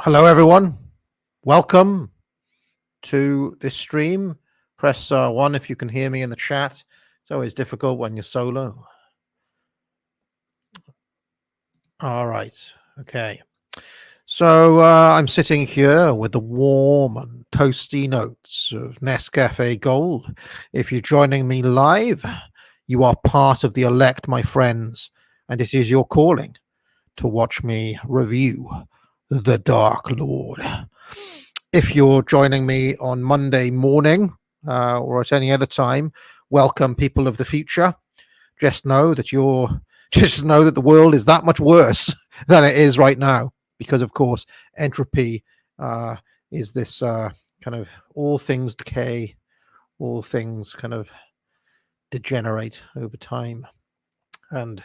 Hello, everyone. Welcome to this stream. Press 1 if you can hear me in the chat. It's always difficult when you're solo. All right. Okay. So I'm sitting here with the warm and toasty notes of Nescafe Gold. If you're joining me live, you are part of the elect, my friends, and it is your calling to watch me review The Dark Lord. If you're joining me on Monday morning or at any other time, welcome, people of the future. Just know that the world is that much worse than it is right now, because of course entropy is this kind of all things decay, all things kind of degenerate over time, and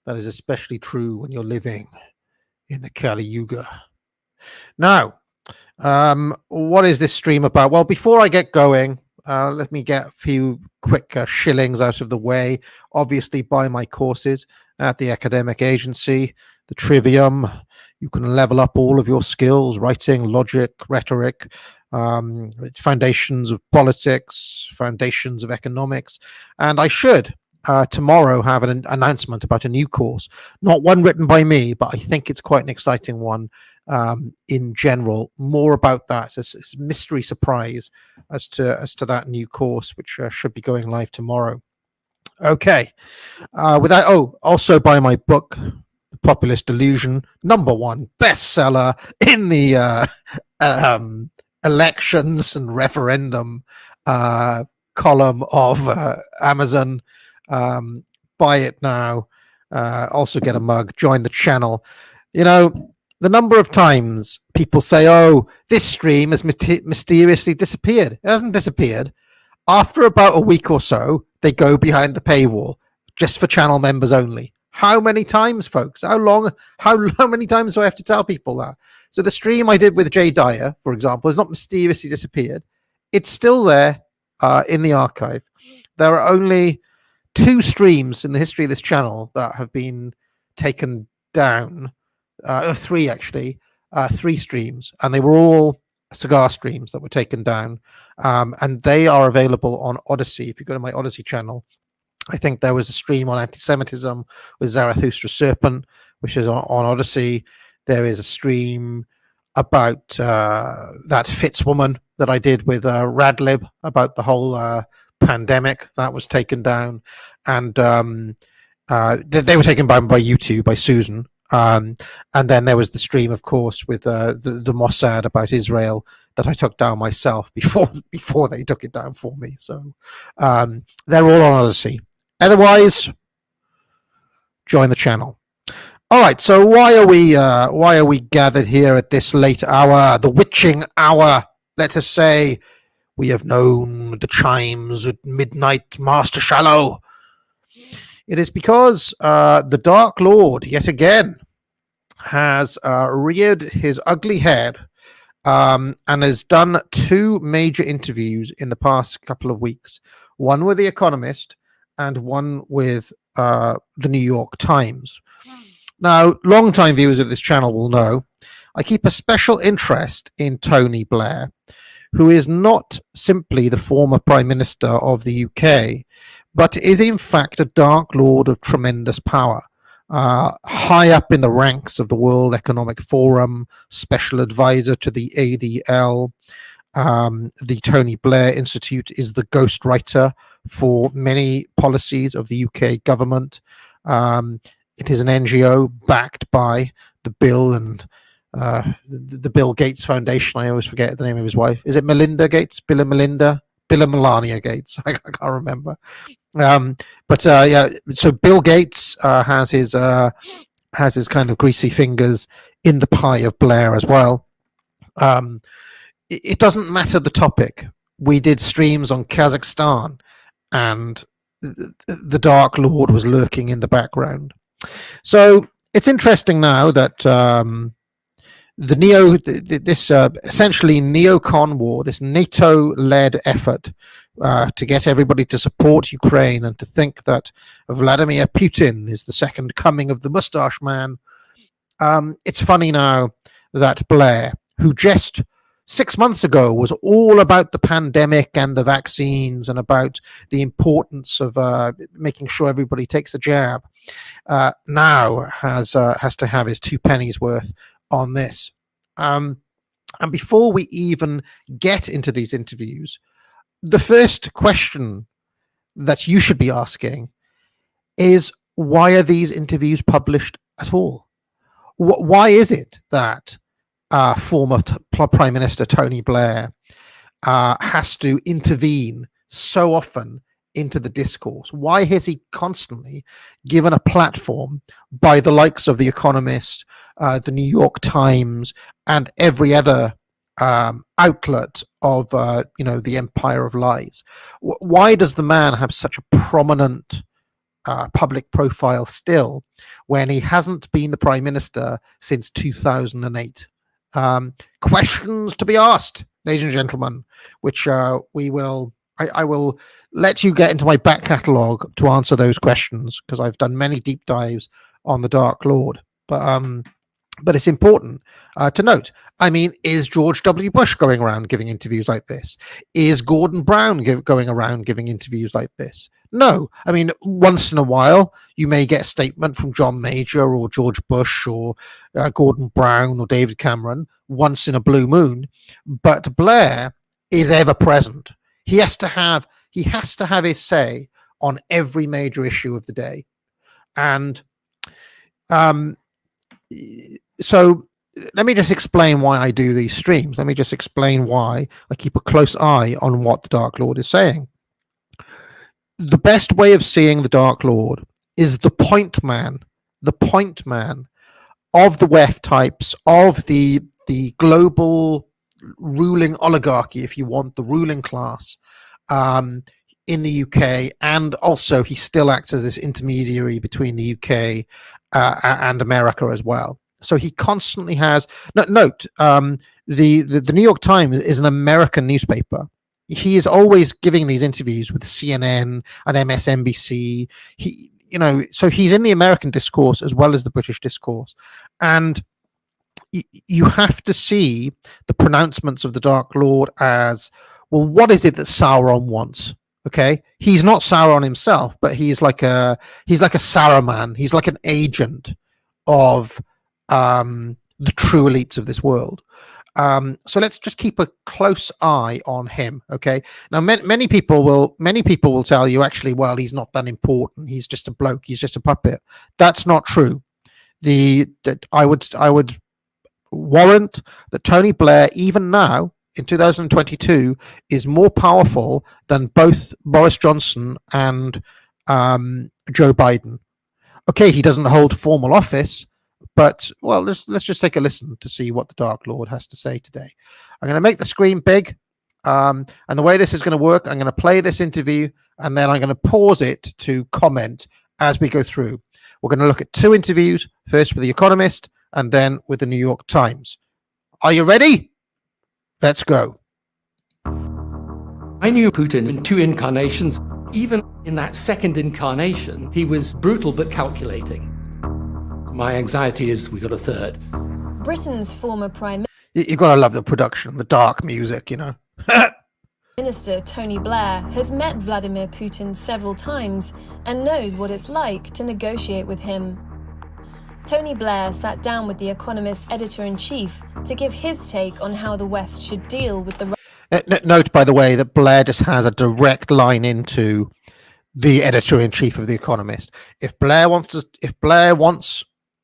that is especially true when you're living in the Kali Yuga. Now, what is this stream about? Well, before I get going, let me get a few quick shillings out of the way. Obviously, buy my courses at the academic agency, the Trivium. You can level up all of your skills: writing, logic, rhetoric, foundations of politics, foundations of economics. And I should tomorrow have an announcement about a new course, not one written by me, but I think it's quite an exciting one. In general, more about that. It's a mystery surprise as to that new course, which should be going live tomorrow. Okay. With that, also buy my book, The Populist Delusion, #1 bestseller in the elections and referendum column of Amazon. Buy it now. Also get a mug. Join the channel. You know, the number of times people say, oh, this stream has mysteriously disappeared. It hasn't disappeared. After about a week or so, they go behind the paywall just for channel members only. How many times, folks? How many times do I have to tell people that? So the stream I did with Jay Dyer, for example, has not mysteriously disappeared. It's still there in the archive. There are only 2 streams in the history of this channel that have been taken down. 3 actually, 3 streams, and they were all cigar streams that were taken down, and they are available on Odyssey. If you go to my Odyssey channel, I think there was a stream on anti-Semitism with Zarathustra Serpent, which is on Odyssey. There is a stream about that Fitzwoman that I did with Radlib about the whole pandemic that was taken down, and they were taken down by YouTube, by Susan. And then there was the stream, of course, with the Mossad about Israel that I took down myself before they took it down for me. So they're all on Odyssey. Otherwise, join the channel. All right. So why are we gathered here at this late hour, the witching hour? Let us say we have known the chimes at midnight, Master Shallow. It is because the Dark Lord, yet again, has reared his ugly head and has done 2 major interviews in the past couple of weeks. One with The Economist and one with the New York Times. Now, long-time viewers of this channel will know I keep a special interest in Tony Blair, who is not simply the former Prime Minister of the UK, but is in fact a Dark Lord of tremendous power, high up in the ranks of the World Economic Forum, special advisor to the ADL. The Tony Blair Institute is the ghostwriter for many policies of the UK government. It is an NGO backed by the Bill and the Bill Gates Foundation. I always forget the name of his wife. Is it Melinda Gates? Bill and Melinda? Bill and Melania Gates. I can't remember. Yeah. So Bill Gates has his kind of greasy fingers in the pie of Blair as well. It doesn't matter the topic. We did streams on Kazakhstan, and the Dark Lord was lurking in the background. So it's interesting now that this essentially neocon war, this NATO-led effort to get everybody to support Ukraine and to think that Vladimir Putin is the second coming of the mustache man. It's funny now. that Blair, who just 6 months ago was all about the pandemic and the vaccines and about the importance of making sure everybody takes a jab, now has to have his two pennies worth on this. And before we even get into these interviews, the first question that you should be asking is, why are these interviews published at all? Why is it that former Prime Minister Tony Blair has to intervene so often into the discourse? Why has he constantly given a platform by the likes of The Economist, the New York Times, and every other outlet of the empire of lies? Why does the man have such a prominent public profile still, when he hasn't been the Prime Minister since 2008? Questions to be asked, ladies and gentlemen, which I will let you get into my back catalogue to answer those questions, because I've done many deep dives on the Dark Lord. But it's important to note. I mean, is George W. Bush going around giving interviews like this? Is Gordon Brown going around giving interviews like this? No. I mean, once in a while, you may get a statement from John Major or George Bush or Gordon Brown or David Cameron, once in a blue moon. But Blair is ever present. He has to have his say on every major issue of the day. And so let me just explain why I do these streams. Let me just explain why I keep a close eye on what the Dark Lord is saying. The best way of seeing the Dark Lord is the point man of the WEF types, of the global ruling oligarchy, if you want, the ruling class in the UK. And also he still acts as this intermediary between the UK and America as well. So he constantly has note the New York Times is an American newspaper. He is always giving these interviews with CNN and MSNBC. So he's in the American discourse as well as the British discourse. And you have to see the pronouncements of the Dark Lord as, well, what is it that Sauron wants? Okay, he's not Sauron himself, but he's like a Saruman. He's like an agent of the true elites of this world. So let's just keep a close eye on him. Okay. Now, many people will tell you, actually, well, he's not that important. He's just a bloke. He's just a puppet. That's not true. I would warrant that Tony Blair, even now in 2022, is more powerful than both Boris Johnson and Joe Biden. Okay, he doesn't hold formal office, but, well, let's just take a listen to see what the Dark Lord has to say today. I'm going to make the screen big, and the way this is going to work, I'm going to play this interview, and then I'm going to pause it to comment as we go through. We're going to look at two interviews, first with The Economist, and then with the New York Times. Are you ready? Let's go. I knew Putin in two incarnations. Even in that second incarnation, he was brutal but calculating. My anxiety is we got a third. Britain's former Prime You've got to love the production, the dark music, Minister Tony Blair has met Vladimir Putin several times and knows what it's like to negotiate with him. Tony Blair sat down with The Economist editor-in-chief to give his take on how the West should deal with the... Note, by the way, that Blair just has a direct line into the editor-in-chief of The Economist. If Blair wants, a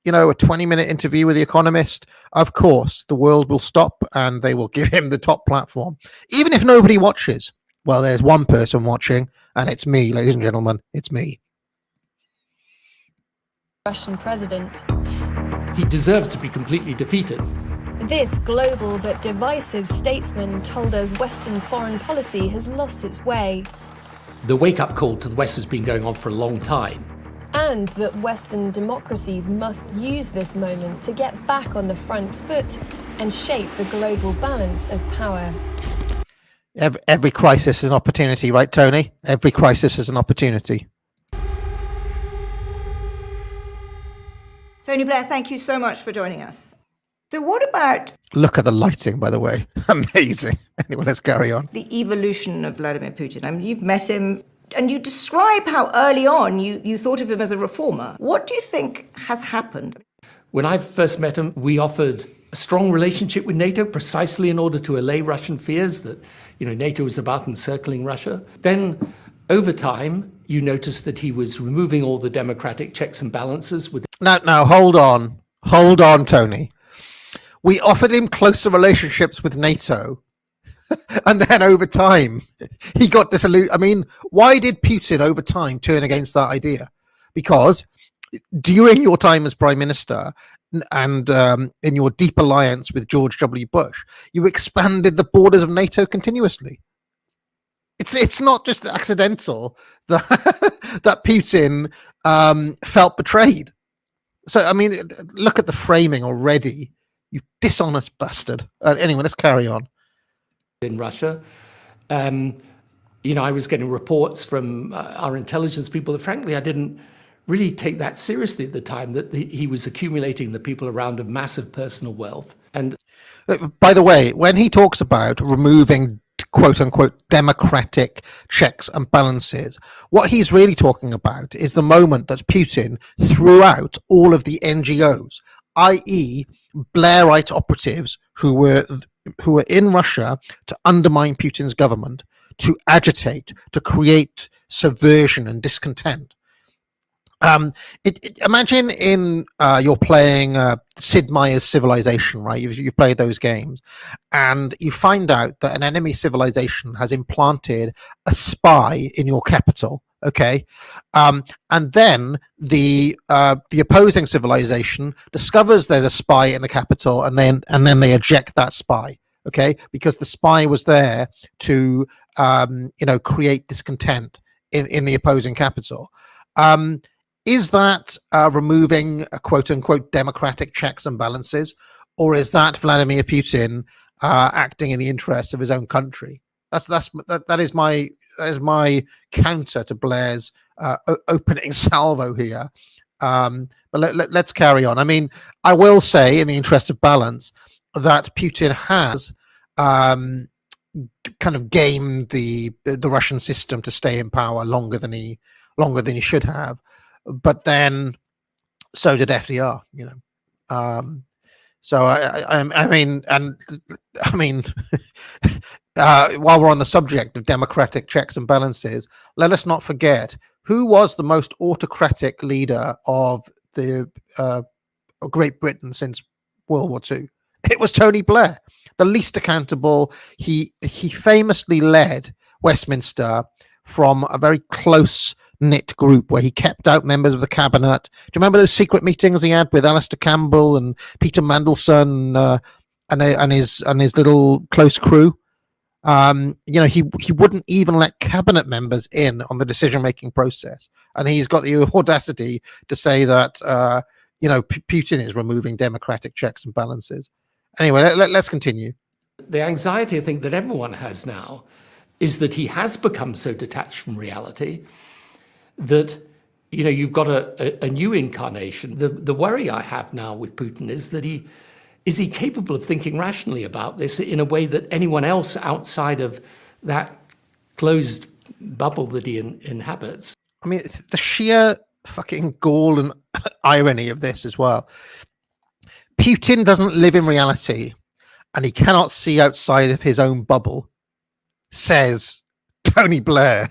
20-minute interview with The Economist, of course, the world will stop and they will give him the top platform. Even if nobody watches. Well, there's one person watching, and it's me, ladies and gentlemen. It's me. Russian president. He deserves to be completely defeated. This global but divisive statesman told us Western foreign policy has lost its way. The wake-up call to the West has been going on for a long time. And that Western democracies must use this moment to get back on the front foot and shape the global balance of power. Every crisis is an opportunity, right, Tony? Every crisis is an opportunity. Tony Blair, thank you so much for joining us. So what about Look at the lighting, by the way. Amazing. Anyway, let's carry on. the evolution of Vladimir Putin? I mean, you've met him and you describe how early on you thought of him as a reformer. What do you think has happened? When I first met him, we offered a strong relationship with NATO precisely in order to allay Russian fears that, NATO was about encircling Russia. Then, over time, you noticed that he was removing all the democratic checks and balances with. Now, hold on, Tony. We offered him closer relationships with NATO, and then over time, he got disillusioned. I mean, why did Putin over time turn against that idea? Because during your time as Prime Minister and in your deep alliance with George W. Bush, you expanded the borders of NATO continuously. It's not just accidental that that Putin felt betrayed. So, I mean, look at the framing already. You dishonest bastard. Anyway, let's carry on. In Russia. I was getting reports from our intelligence people that, frankly, I didn't really take that seriously at the time, that he was accumulating the people around him massive personal wealth. And by the way, when he talks about removing quote unquote democratic checks and balances, what he's really talking about is the moment that Putin threw out all of the NGOs, i.e. Blairite operatives who were in Russia to undermine Putin's government, to agitate, to create subversion and discontent. Imagine you're playing Sid Meier's Civilization, right? You've played those games, and you find out that an enemy civilization has implanted a spy in your capital. Okay, and then the opposing civilization discovers there's a spy in the capital, and then they eject that spy. Okay, because the spy was there to create discontent in the opposing capital. Is that removing quote unquote democratic checks and balances, or is that Vladimir Putin acting in the interests of his own country? That is my counter to Blair's opening salvo here. But let's carry on. I mean, I will say, in the interest of balance, that Putin has kind of gamed the Russian system to stay in power longer than he should have. But then, so did FDR. So I mean, while we're on the subject of democratic checks and balances, let us not forget who was the most autocratic leader of the Great Britain since World War II. It was Tony Blair, the least accountable. He famously led Westminster from a very close-knit group where he kept out members of the cabinet. Do you remember those secret meetings he had with Alistair Campbell and Peter Mandelson and his little close crew? He wouldn't even let cabinet members in on the decision-making process, and he's got the audacity to say that Putin is removing democratic checks and balances. Anyway, let's continue. The anxiety I think that everyone has now is that he has become so detached from reality that you've got a new incarnation. The worry I have now with Putin is that is he capable of thinking rationally about this in a way that anyone else outside of that closed bubble that he inhabits? I mean, the sheer fucking gall and irony of this as well. Putin doesn't live in reality, and he cannot see outside of his own bubble, says Tony Blair,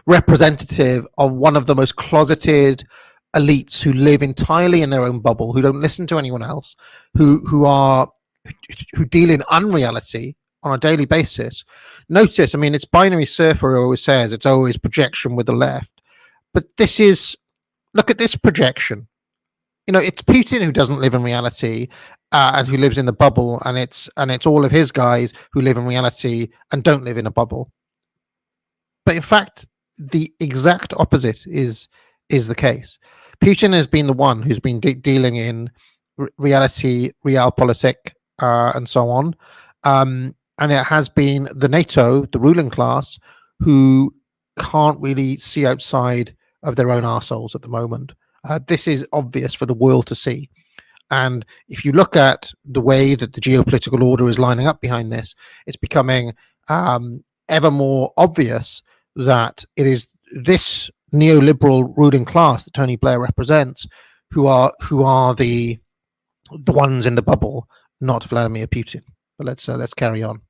representative of one of the most closeted elites who live entirely in their own bubble, who don't listen to anyone else, who deal in unreality on a daily basis. Notice, I mean, it's binary surfer always says it's always projection with the left, but look at this projection. It's Putin who doesn't live in reality and who lives in the bubble, and it's all of his guys who live in reality and don't live in a bubble. But in fact, the exact opposite is the case. Putin has been the one who's been dealing in reality, realpolitik, and so on. And it has been the NATO, the ruling class, who can't really see outside of their own arseholes at the moment. This is obvious for the world to see. And if you look at the way that the geopolitical order is lining up behind this, it's becoming ever more obvious that it is this neoliberal ruling class that Tony Blair represents who are the ones in the bubble, not Vladimir Putin. But let's carry on.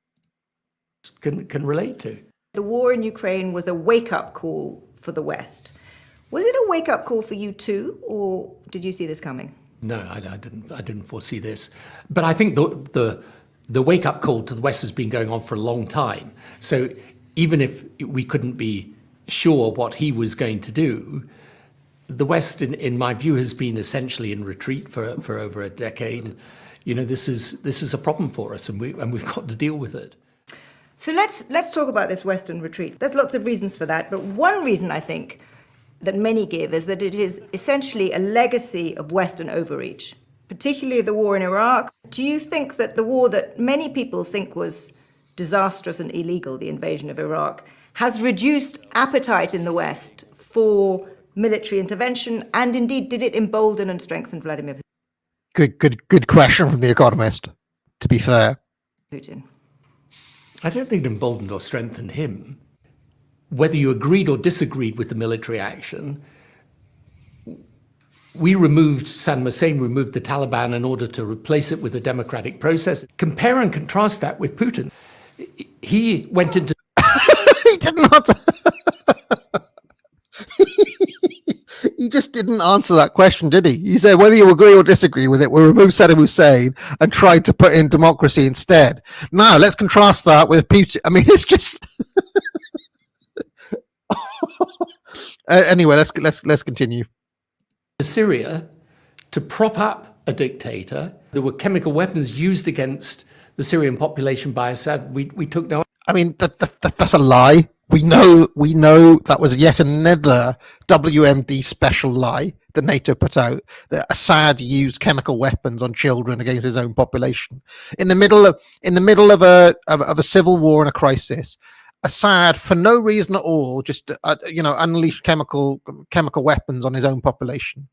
Can relate to. The war in Ukraine was a wake-up call for the West. Was it a wake-up call for you too, or did you see this coming? No, I didn't foresee this. But I think the wake-up call to the West has been going on for a long time. So even if we couldn't be sure what he was going to do, the West, in my view, has been essentially in retreat for over a decade. You know, this is a problem for us, and we've got to deal with it. So let's talk about this Western retreat. There's lots of reasons for that, but one reason I think that many give is that it is essentially a legacy of Western overreach, particularly the war in Iraq. Do you think that the war that many people think was disastrous and illegal, the invasion of Iraq, has reduced appetite in the West for military intervention, and indeed did it embolden and strengthen Vladimir Good question from The Economist, to be fair. Putin? I don't think it emboldened or strengthened him. Whether you agreed or disagreed with the military action, Saddam Hussein removed the Taliban in order to replace it with a democratic process. Compare and contrast that with Putin. He went into... He did not... He just didn't answer that question, did he? He said, whether you agree or disagree with it, we'll remove Saddam Hussein and try to put in democracy instead. Now, let's contrast that with Putin. I mean, it's just... Anyway, let's continue. Syria to prop up a dictator. There were chemical weapons used against the Syrian population by Assad. We took no... I mean, that's a lie. We know that was yet another WMD special lie that NATO put out, that Assad used chemical weapons on children against his own population in the middle of a civil war and a crisis. Assad, for no reason at all, just unleashed chemical weapons on his own population.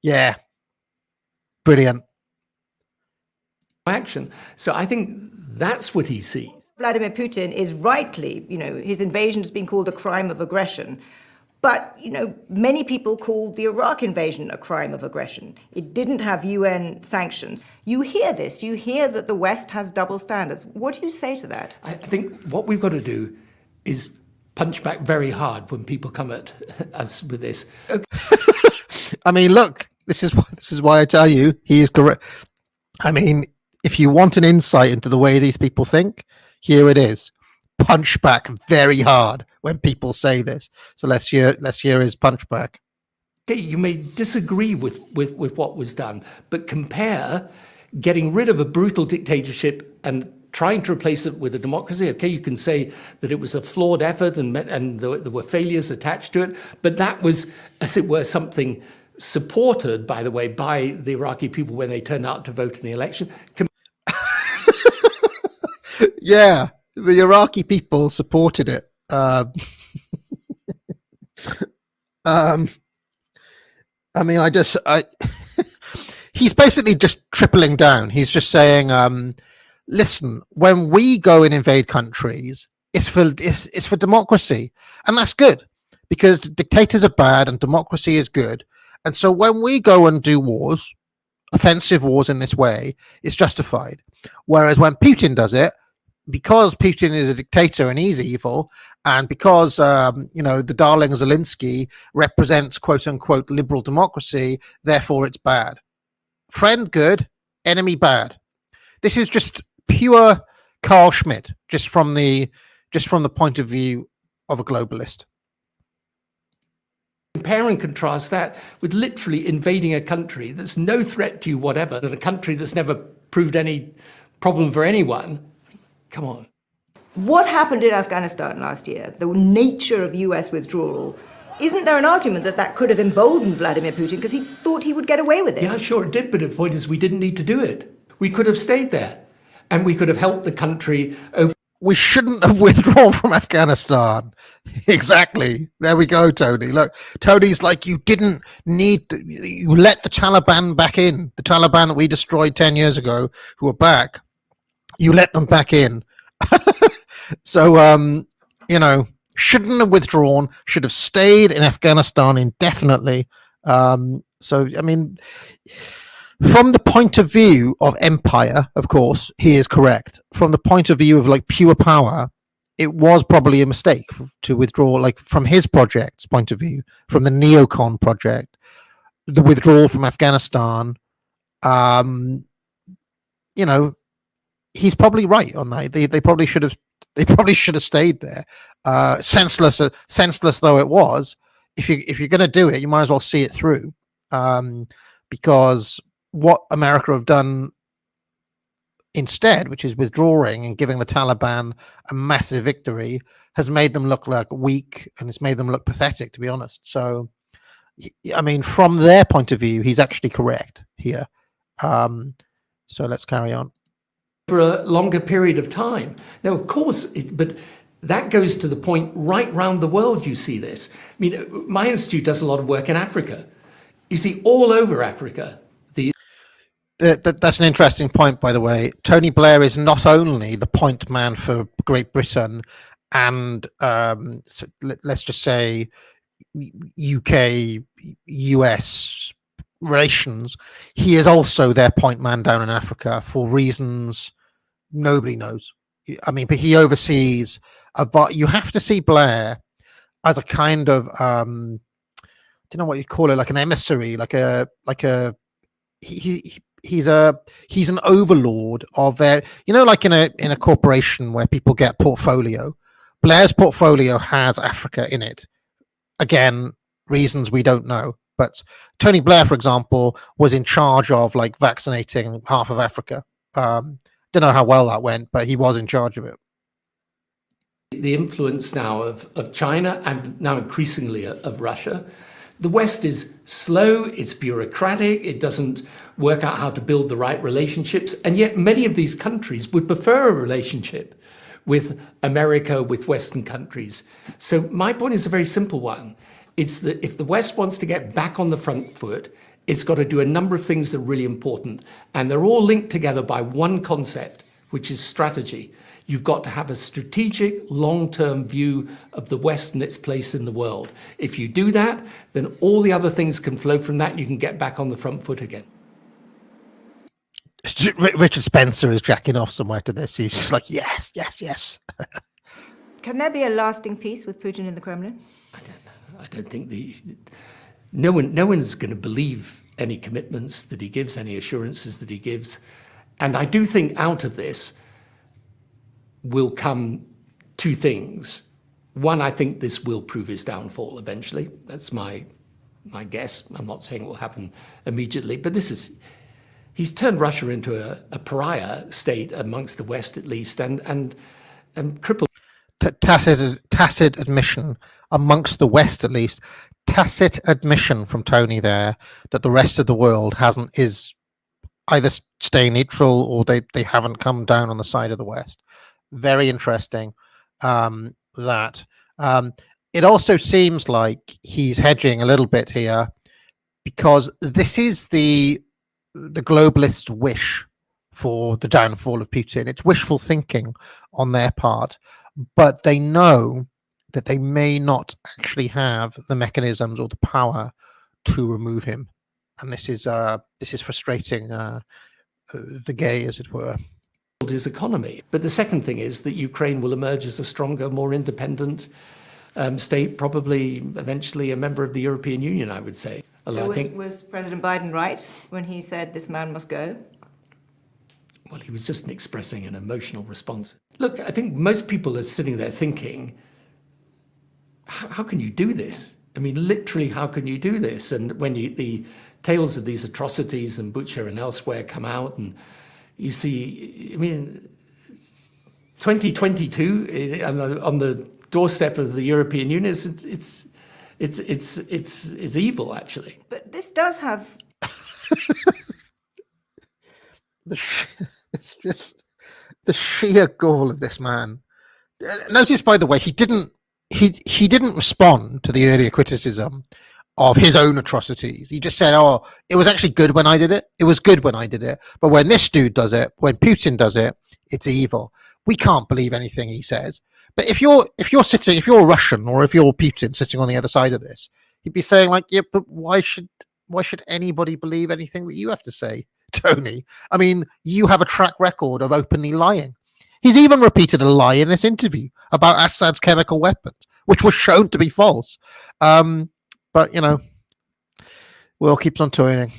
Yeah, brilliant action. So I think that's what he sees. Vladimir Putin is rightly, his invasion has been called a crime of aggression. But, many people call the Iraq invasion a crime of aggression. It didn't have UN sanctions. You hear this. You hear that the West has double standards. What do you say to that? I think what we've got to do is punch back very hard when people come at us with this. Okay. I mean, look, this is why I tell you he is correct. I mean, if you want an insight into the way these people think, here it is. Punch back very hard when people say this. So let's hear his punch back. Okay, you may disagree with what was done, but compare getting rid of a brutal dictatorship and trying to replace it with a democracy. Okay, you can say that it was a flawed effort and there were failures attached to it, but that was, as it were, something supported, by the way, by the Iraqi people when they turned out to vote in the election. Yeah, the Iraqi people supported it. I mean, he's basically just tripling down. He's just saying, listen, when we go and invade countries, it's for democracy. And that's good, because dictators are bad and democracy is good. And so when we go and do wars, offensive wars in this way, it's justified. Whereas when Putin does it, because Putin is a dictator and he's evil, and because the darling Zelensky represents quote unquote liberal democracy, therefore it's bad. Friend good, enemy bad. This is just pure Carl Schmitt, just from the point of view of a globalist. Compare and contrast that with literally invading a country that's no threat to you whatever, and a country that's never proved any problem for anyone. Come on. What happened in Afghanistan last year, the nature of US withdrawal, isn't there an argument that could have emboldened Vladimir Putin because he thought he would get away with it? Yeah, sure it did, but the point is we didn't need to do it. We could have stayed there and we could have helped the country over. we shouldn't have withdrawn from Afghanistan. Exactly. There we go, Tony. Look, Tony's like, you didn't need, you let the Taliban back in. The Taliban that we destroyed 10 years ago, who are back, you let them back in. So, shouldn't have withdrawn, should have stayed in Afghanistan indefinitely. So, I mean, from the point of view of empire, of course, he is correct. From the point of view of like pure power, it was probably a mistake to withdraw, like from his project's point of view, from the neocon project, the withdrawal from Afghanistan. He's probably right on that. They probably should have. They probably should have stayed there. Senseless though it was. If you're going to do it, you might as well see it through. Because what America have done instead, which is withdrawing and giving the Taliban a massive victory, has made them look like weak, and it's made them look pathetic, to be honest. So, I mean, from their point of view, he's actually correct here. So let's carry on. For a longer period of time. Now, of course, but that goes to the point right round the world you see this. I mean, my institute does a lot of work in Africa. You see all over Africa. That's an interesting point, by the way. Tony Blair is not only the point man for Great Britain and so let's just say UK, US relations, he is also their point man down in Africa for reasons nobody knows. I mean, but he oversees you have to see Blair as a kind of I don't know what you call it, like an emissary, he's an overlord of like in a corporation where people get portfolio. Blair's portfolio has Africa in it. Again, reasons we don't know. But Tony Blair, for example, was in charge of like vaccinating half of Africa. Don't know how well that went, but he was in charge of it. The influence now of China and now increasingly of Russia. The West is slow, it's bureaucratic, it doesn't work out how to build the right relationships, and yet many of these countries would prefer a relationship with America, with Western countries. So my point is a very simple one. It's that if the West wants to get back on the front foot, it's got to do a number of things that are really important. And they're all linked together by one concept, which is strategy. You've got to have a strategic, long-term view of the West and its place in the world. If you do that, then all the other things can flow from that and you can get back on the front foot again. Richard Spencer is jacking off somewhere to this. He's like, yes, yes, yes. Can there be a lasting peace with Putin in the Kremlin? I don't think no one's going to believe any commitments that he gives, any assurances that he gives. And I do think out of this will come two things. One, I think this will prove his downfall eventually. That's my guess. I'm not saying it will happen immediately, but he's turned Russia into a pariah state amongst the West, at least, and crippled. Tacit admission amongst the West, at least. Tacit admission from Tony there that the rest of the world is either staying neutral or they haven't come down on the side of the West. Very interesting. That it also seems like he's hedging a little bit here, because this is the globalists' wish for the downfall of Putin. It's wishful thinking on their part, but they know that they may not actually have the mechanisms or the power to remove him, and this is frustrating the gay, as it were. His economy. But the second thing is that Ukraine will emerge as a stronger, more independent state, probably eventually a member of the European Union, I would say. So was President Biden right when he said this man must go? Well, he was just expressing an emotional response. Look, I think most people are sitting there thinking, how can you do this? I mean, literally, how can you do this? And when the tales of these atrocities in Bucha and elsewhere come out, and you see, I mean, 2022 on the doorstep of the European Union, it's evil, actually. But this does have. It's just the sheer gall of this man. Notice, by the way, he didn't respond to the earlier criticism of his own atrocities. He just said, "Oh, it was actually good when I did it. It was good when I did it. But when this dude does it, when Putin does it, it's evil." We can't believe anything he says. But if you're Russian or if you're Putin sitting on the other side of this, he'd be saying like, "Yeah, but why should anybody believe anything that you have to say, Tony? I mean, you have a track record of openly lying." He's even repeated a lie in this interview about Assad's chemical weapons, which was shown to be false. But, world keeps on turning.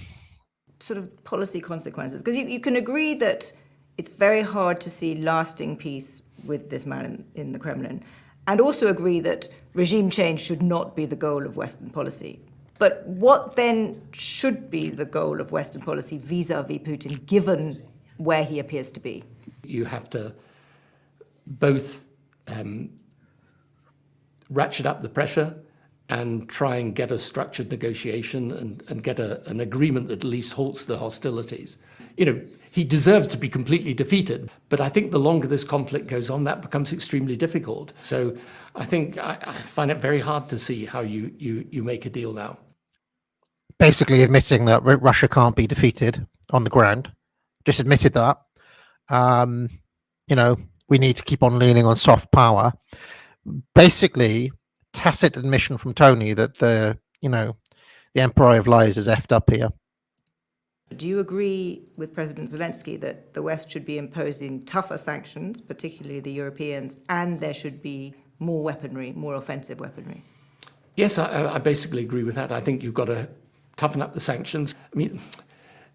Sort of policy consequences, because you can agree that it's very hard to see lasting peace with this man in the Kremlin, and also agree that regime change should not be the goal of Western policy. But what then should be the goal of Western policy vis-a-vis Putin, given where he appears to be? You have to both ratchet up the pressure and try and get a structured negotiation and get an agreement that at least halts the hostilities. He deserves to be completely defeated, but I think the longer this conflict goes on, that becomes extremely difficult. So I think I find it very hard to see how you make a deal now. Basically admitting that Russia can't be defeated on the ground. Just admitted that. We need to keep on leaning on soft power. Basically, tacit admission from Tony that the Emperor of Lies is effed up here. Do you agree with President Zelensky that the West should be imposing tougher sanctions, particularly the Europeans, and there should be more weaponry, more offensive weaponry? Yes, I basically agree with that. I think you've got to toughen up the sanctions. I mean,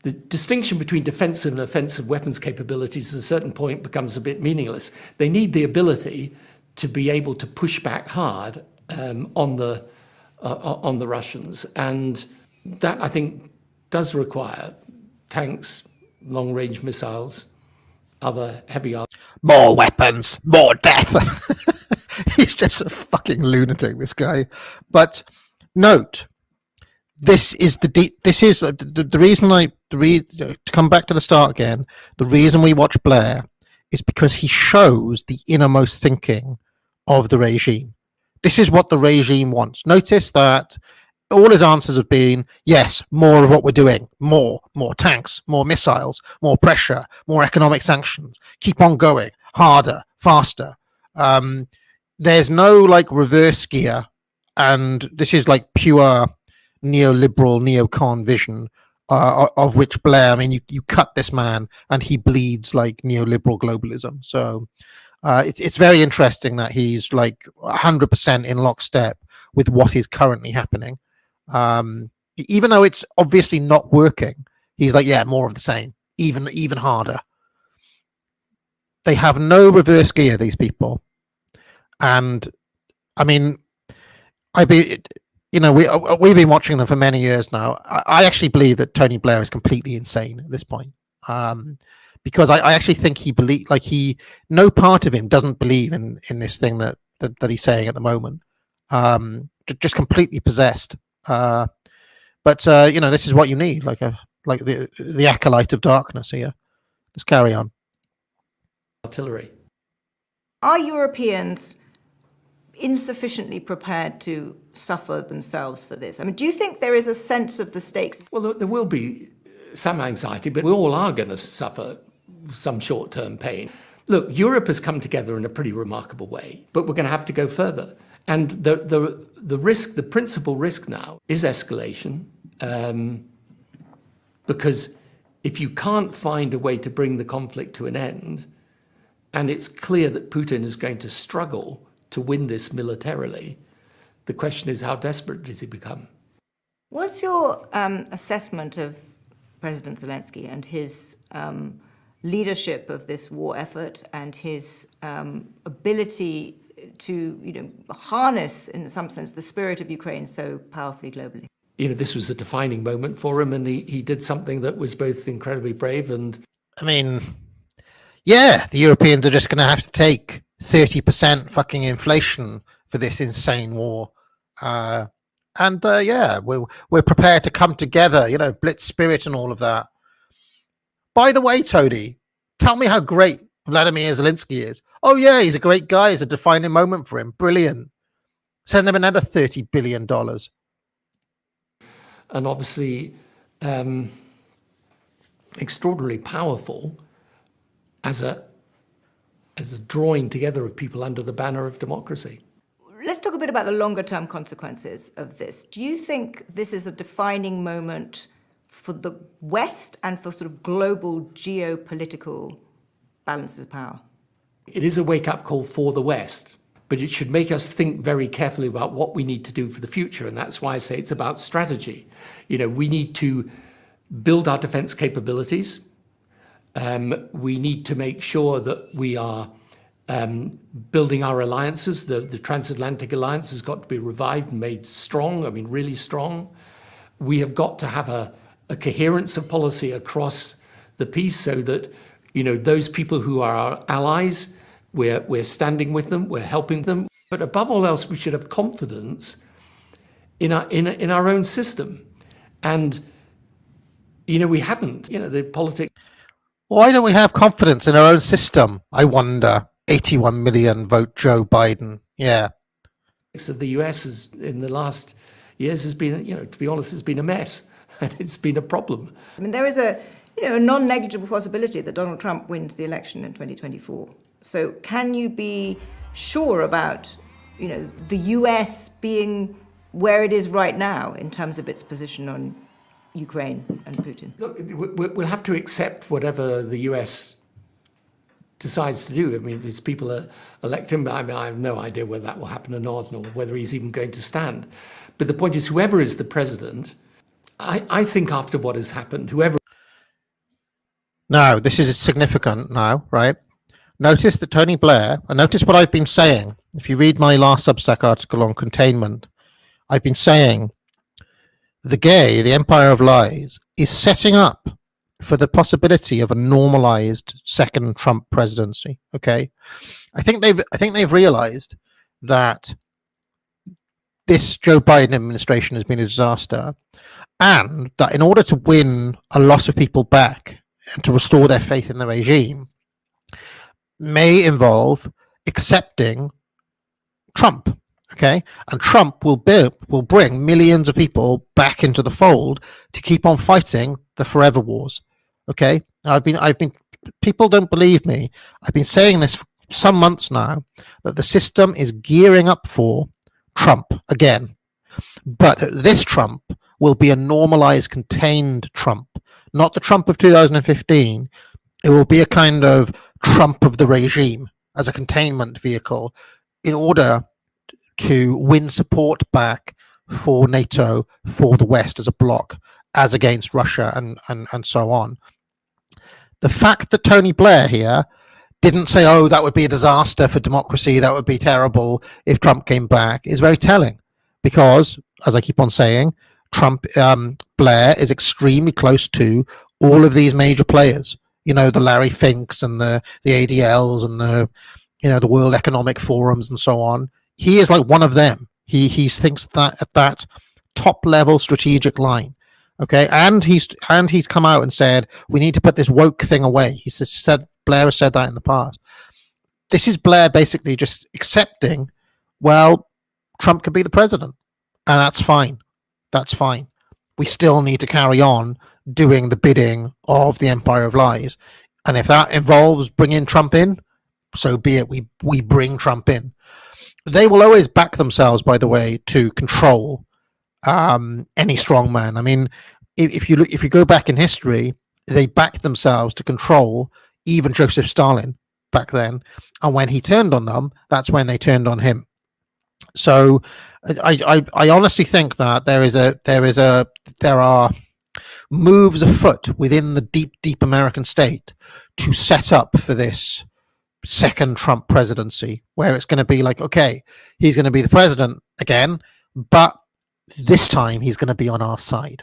the distinction between defensive and offensive weapons capabilities at a certain point becomes a bit meaningless. They need the ability to be able to push back hard on the Russians, and that I think does require tanks, long-range missiles, other heavy arms. More weapons, more death. He's just a fucking lunatic, this guy. But note, this is the reason to come back to the start again. The reason we watch Blair is because he shows the innermost thinking of the regime. This is what the regime wants. Notice that all his answers have been, yes, more of what we're doing, more tanks, more missiles, more pressure, more economic sanctions, keep on going, harder, faster. There's no reverse gear, and this is pure neoliberal, neocon vision of which Blair, I mean, you cut this man and he bleeds like neoliberal globalism. So it's very interesting that he's 100% in lockstep with what is currently happening. Even though it's obviously not working, he's yeah, more of the same, even harder. They have no reverse gear, these people. And I mean, we've been watching them for many years now. I actually believe that Tony Blair is completely insane at this point. Because I actually think no part of him doesn't believe in this thing that he's saying at the moment. Just completely possessed. But this is what you need, the acolyte of darkness here. Let's carry on. Artillery. Are Europeans insufficiently prepared to suffer themselves for this? I mean, do you think there is a sense of the stakes? Well, there will be some anxiety, but we all are going to suffer some short-term pain. Look, Europe has come together in a pretty remarkable way, but we're going to have to go further. And the risk, the principal risk now is escalation, because if you can't find a way to bring the conflict to an end, and it's clear that Putin is going to struggle to win this militarily, the question is, how desperate does he become? What's your assessment of President Zelensky and his leadership of this war effort and his ability to harness, in some sense, the spirit of Ukraine so powerfully globally? This was a defining moment for him, and he did something that was both incredibly brave and... I mein, yeah, the Europeans are just going to have to take 30% fucking inflation for this insane war. Yeah, we're prepared to come together, blitz spirit and all of that. By the way, Tony, tell me how great Vladimir Zelensky is. Oh yeah, he's a great guy. It's a defining moment for him. Brilliant. Send them another $30 billion. And obviously extraordinarily powerful as a drawing together of people under the banner of democracy. Let's talk a bit about the longer term consequences of this. Do you think this is a defining moment for the West and for sort of global geopolitical balances of power? It is a wake-up call for the West, but it should make us think very carefully about what we need to do for the future. And that's why I say it's about strategy. We need to build our defense capabilities. We need to make sure that we are building our alliances. The transatlantic alliance has got to be revived and made strong, really strong. We have got to have a coherence of policy across the piece so that, those people who are our allies, we're standing with them, we're helping them. But above all else, we should have confidence in our own system. And, we haven't, the politics. Why don't we have confidence in our own system? I wonder. 81 million vote Joe Biden. Yeah. Of the US in the last years has been, to be honest, it's been a mess and it's been a problem. There is a non-negligible possibility that Donald Trump wins the election in 2024. So can you be sure about, the US being where it is right now in terms of its position on Ukraine and Putin? Look, we'll have to accept whatever the US decides to do. These people elect him. I have no idea whether that will happen or not, or whether he's even going to stand. But the point is, whoever is the president, I think after what has happened, whoever. Now, this is significant now, right? Notice that Tony Blair, and notice what I've been saying. If you read my last Substack article on containment, I've been saying the Empire of Lies, is setting up for the possibility of a normalized second Trump presidency. Okay, I think they've realized that this Joe Biden administration has been a disaster, and that in order to win a lot of people back and to restore their faith in the regime may involve accepting Trump. Okay, and Trump will bring millions of people back into the fold to keep on fighting the forever wars. Okay, I've been. People don't believe me. I've been saying this for some months now that the system is gearing up for Trump again, but this Trump will be a normalized, contained Trump, not the Trump of 2015. It will be a kind of Trump of the regime as a containment vehicle in order to win support back for NATO, for the West as a bloc, as against Russia and so on. The fact that Tony Blair here didn't say, oh, that would be a disaster for democracy, that would be terrible if Trump came back, is very telling. Because, as I keep on saying, Blair is extremely close to all of these major players. The Larry Finks and the ADLs and the World Economic Forums and so on. He is like one of them. He thinks that at that top level strategic line. Okay, and he's come out and said we need to put this woke thing away. Blair has said that in the past. This is Blair basically just accepting, well, Trump could be the president, and that's fine. That's fine. We still need to carry on doing the bidding of the Empire of Lies, and if that involves bringing Trump in, so be it. We bring Trump in. They will always back themselves, by the way, to control any strongman. If you go back in history, they backed themselves to control even Joseph Stalin back then, and when he turned on them, that's when they turned on him. So I honestly think that there are moves afoot within the deep American state to set up for this second Trump presidency, where it's going to be like, okay, he's going to be the president again, but this time he's going to be on our side.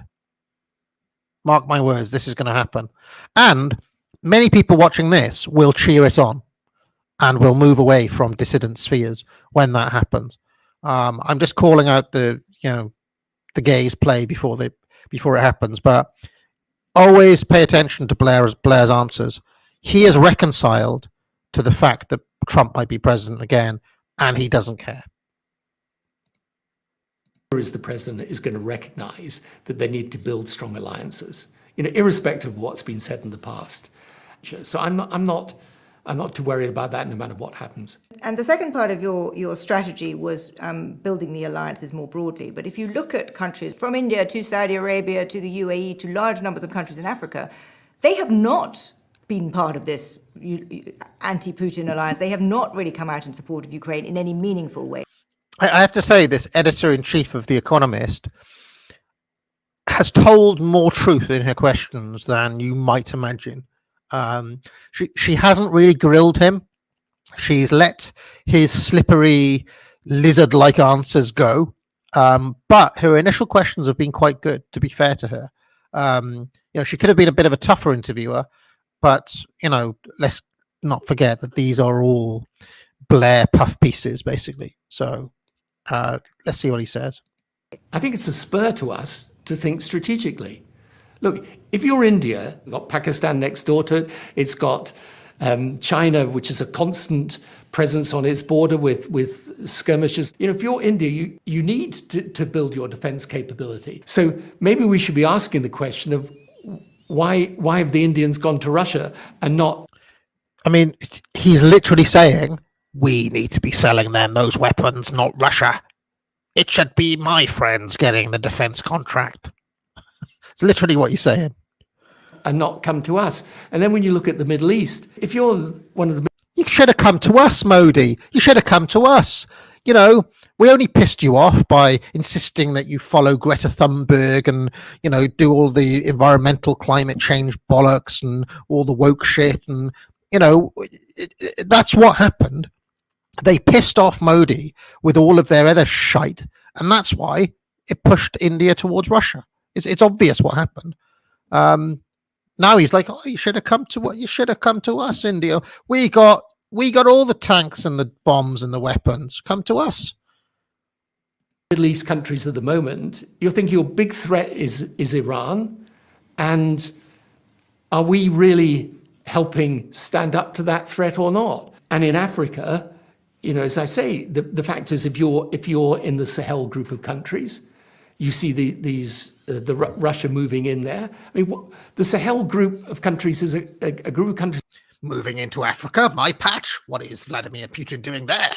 Mark my words, this is going to happen. And many people watching this will cheer it on and will move away from dissident spheres when that happens. I'm just calling out the gays play before it happens, but always pay attention to Blair's answers. He has reconciled to the fact that Trump might be president again, and he doesn't care. As the president is going to recognize that they need to build strong alliances, irrespective of what's been said in the past. So I'm not too worried about that, no matter what happens. And the second part of your strategy was building the alliances more broadly. But if you look at countries from India to Saudi Arabia to the UAE to large numbers of countries in Africa, they have not been part of this anti-Putin alliance. They have not really come out in support of Ukraine in any meaningful way. I have to say, this editor-in-chief of The Economist has told more truth in her questions than you might imagine. She hasn't really grilled him. She's let his slippery lizard-like answers go. But her initial questions have been quite good, to be fair to her. She could have been a bit of a tougher interviewer, but, let's not forget that these are all Blair puff pieces, basically. So let's see what he says. I think it's a spur to us to think strategically. Look, if you're India, you've got Pakistan next door to it, it's got China, which is a constant presence on its border with skirmishes. If you're India, you need to build your defense capability. So maybe we should be asking the question of why have the Indians gone to Russia and not... I mean, he's literally saying, we need to be selling them those weapons, not Russia. It should be my friends getting the defense contract. It's literally what he's saying. And not come to us. And then when you look at the Middle East, if you're one of the... You should have come to us, Modi. You should have come to us. We only pissed you off by insisting that you follow Greta Thunberg and, do all the environmental climate change bollocks and all the woke shit. And, that's what happened. They pissed off Modi with all of their other shite. And that's why it pushed India towards Russia. It's obvious what happened. Now he's like, you should have come to us, India. We got all the tanks and the bombs and the weapons. Come to us. Middle East countries at the moment, you're thinking your big threat is Iran. And are we really helping stand up to that threat or not? And in Africa, as I say, the fact is, if you're in the Sahel group of countries, you see the Russia moving in there. I mean, the Sahel group of countries is a group of countries moving into Africa. My patch. What is Vladimir Putin doing there?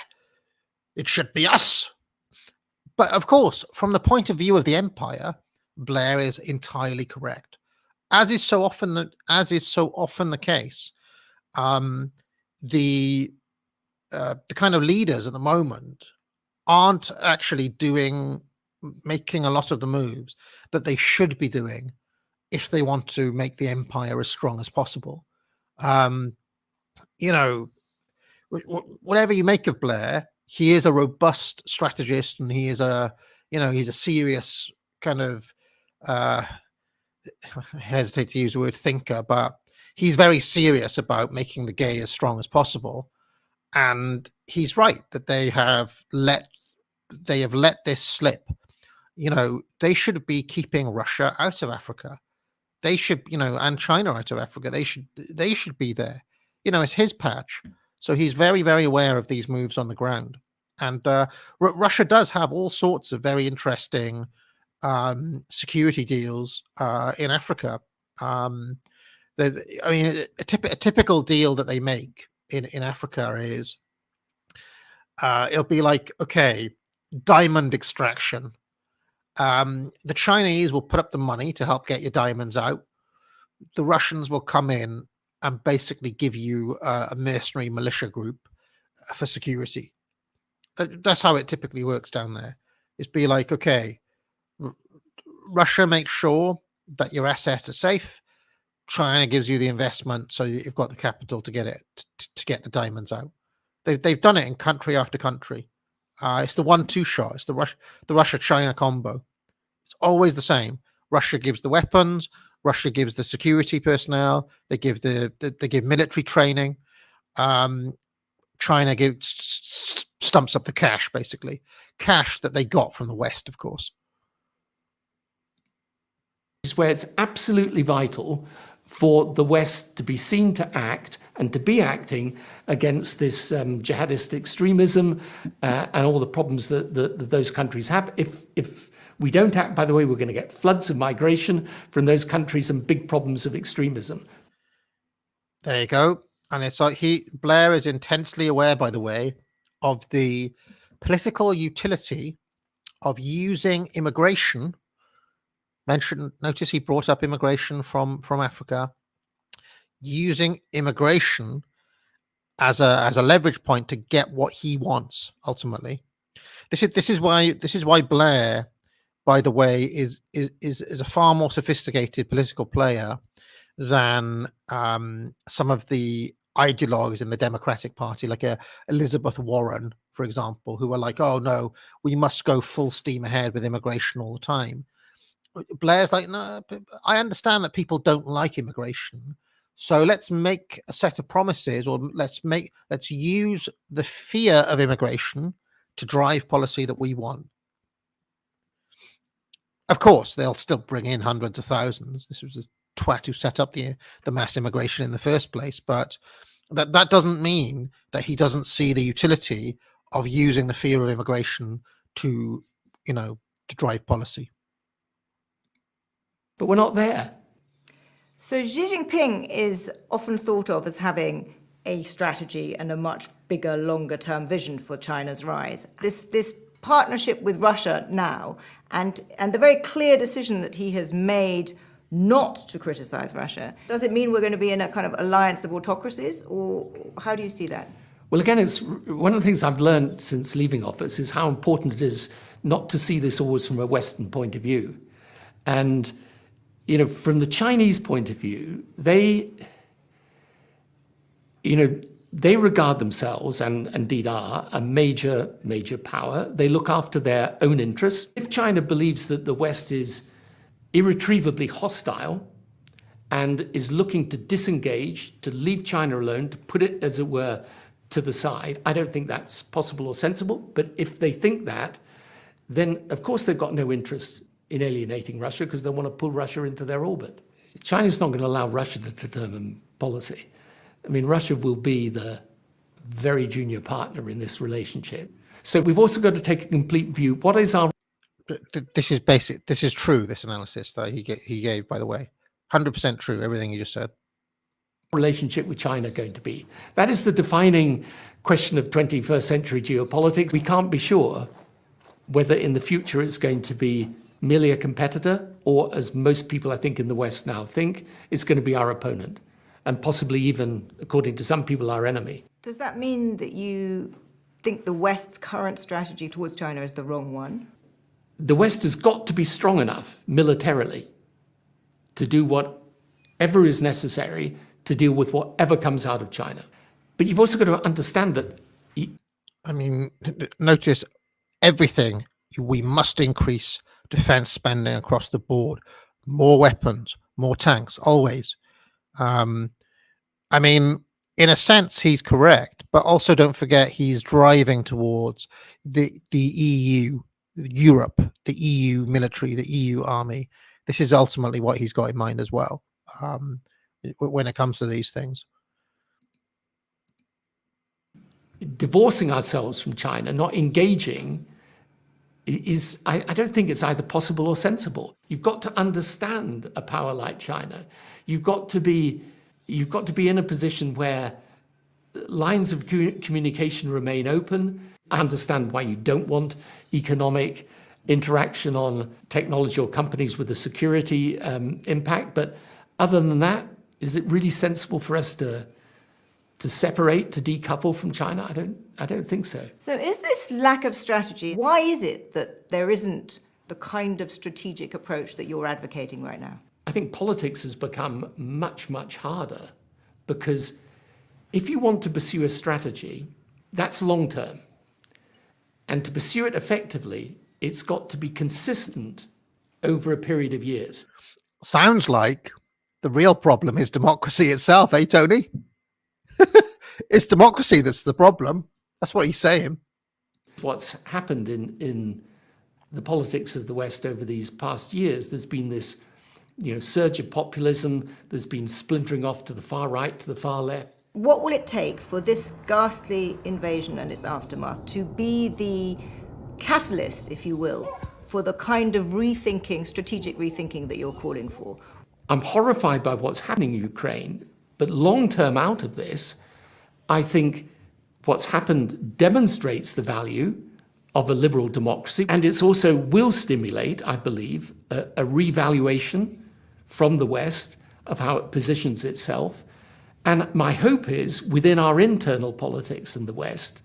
It should be us. But of course, from the point of view of the empire, Blair is entirely correct, as is so often the case. The kind of leaders at the moment aren't actually making a lot of the moves that they should be doing if they want to make the empire as strong as possible. Whatever you make of Blair, he is a robust strategist, and he is he's a serious kind of I hesitate to use the word thinker, but he's very serious about making the gay as strong as possible. And he's right that they have let this slip. They should be keeping Russia out of Africa. They should, and China out of Africa. They should be there. It's his patch. So he's very, very aware of these moves on the ground. And Russia does have all sorts of very interesting security deals in Africa. A typical deal that they make in Africa is it'll be like, okay, diamond extraction. The Chinese will put up the money to help get your diamonds out. The Russians will come in and basically give you a mercenary militia group for security. That's how it typically works down there. It's be like, okay, Russia makes sure that your assets are safe. China gives you the investment so that you've got the capital to get it to get the diamonds out. They've done it in country after country. It's the 1-2 shot. It's the Russia-China combo. It's always the same. Russia gives the weapons. Russia gives the security personnel. They give they give military training. China stumps up the cash, basically. Cash that they got from the West, of course. Is where it's absolutely vital for the West to be seen to act and to be acting against this jihadist extremism and all the problems that those countries have. If we don't act, by the way, we're going to get floods of migration from those countries and big problems of extremism. There you go. And it's like Blair is intensely aware, by the way, of the political utility of using immigration. Notice he brought up immigration from Africa, using immigration as a leverage point to get what he wants ultimately. This is why Blair, by the way, is a far more sophisticated political player than some of the ideologues in the Democratic Party, like Elizabeth Warren, for example, who are like, oh no, we must go full steam ahead with immigration all the time. Blair's like, no, I understand that people don't like immigration, so let's make a set of promises, or let's use the fear of immigration to drive policy that we want. Of course, they'll still bring in hundreds of thousands. This was a twat who set up the mass immigration in the first place, but that doesn't mean that he doesn't see the utility of using the fear of immigration to drive policy. But we're not there. So Xi Jinping is often thought of as having a strategy and a much bigger, longer-term vision for China's rise. This partnership with Russia now, and the very clear decision that he has made not to criticize Russia, does it mean we're going to be in a kind of alliance of autocracies, or how do you see that? Well, again, it's one of the things I've learned since leaving office is how important it is not to see this always from a Western point of view. And from the Chinese point of view, they regard themselves, and indeed are, a major power. They look after their own interests. If China believes that the West is irretrievably hostile and is looking to disengage, to leave China alone, to put it, as it were, to the side, I don't think that's possible or sensible. But if they think that, then of course they've got no interest in alienating Russia, because they want to pull Russia into their orbit. China's not going to allow Russia to determine policy. I mean, Russia will be the very junior partner in this relationship. So we've also got to take a complete view. What is our... This is basic. This is true, this analysis that he gave, by the way. 100% true, everything you just said. Relationship with China going to be? That is the defining question of 21st century geopolitics. We can't be sure whether in the future it's going to be merely a competitor, or, as most people I think in the West now think, it's going to be our opponent, and possibly even, according to some people, our enemy. Does that mean that you think the West's current strategy towards China is the wrong one? The West has got to be strong enough militarily to do whatever is necessary to deal with whatever comes out of China. But you've also got to understand that... notice everything. We must increase defense spending across the board, more weapons, more tanks, always. In a sense, he's correct, but also don't forget he's driving towards the EU, Europe, the EU military, the EU army. This is ultimately what he's got in mind as well, when it comes to these things. Divorcing ourselves from China, not engaging, I don't think it's either possible or sensible. You've got to understand a power like China. You've got to be in a position where lines of communication remain open. I understand why you don't want economic interaction on technology or companies with a security impact. But other than that, is it really sensible for us to separate, to decouple from China? I don't think so. So is this lack of strategy, why is it that there isn't the kind of strategic approach that you're advocating right now? I think politics has become much, much harder, because if you want to pursue a strategy, that's long term. And to pursue it effectively, it's got to be consistent over a period of years. Sounds like the real problem is democracy itself, eh, Tony? It's democracy that's the problem. That's what he's saying. What's happened in the politics of the West over these past years, there's been this surge of populism, there's been splintering off to the far right, to the far left. What will it take for this ghastly invasion and its aftermath to be the catalyst, if you will, for the kind of rethinking, strategic rethinking that you're calling for? I'm horrified by what's happening in Ukraine, but long term out of this, I think what's happened demonstrates the value of a liberal democracy, and it's also will stimulate, I believe, a revaluation from the West of how it positions itself. And my hope is within our internal politics in the West,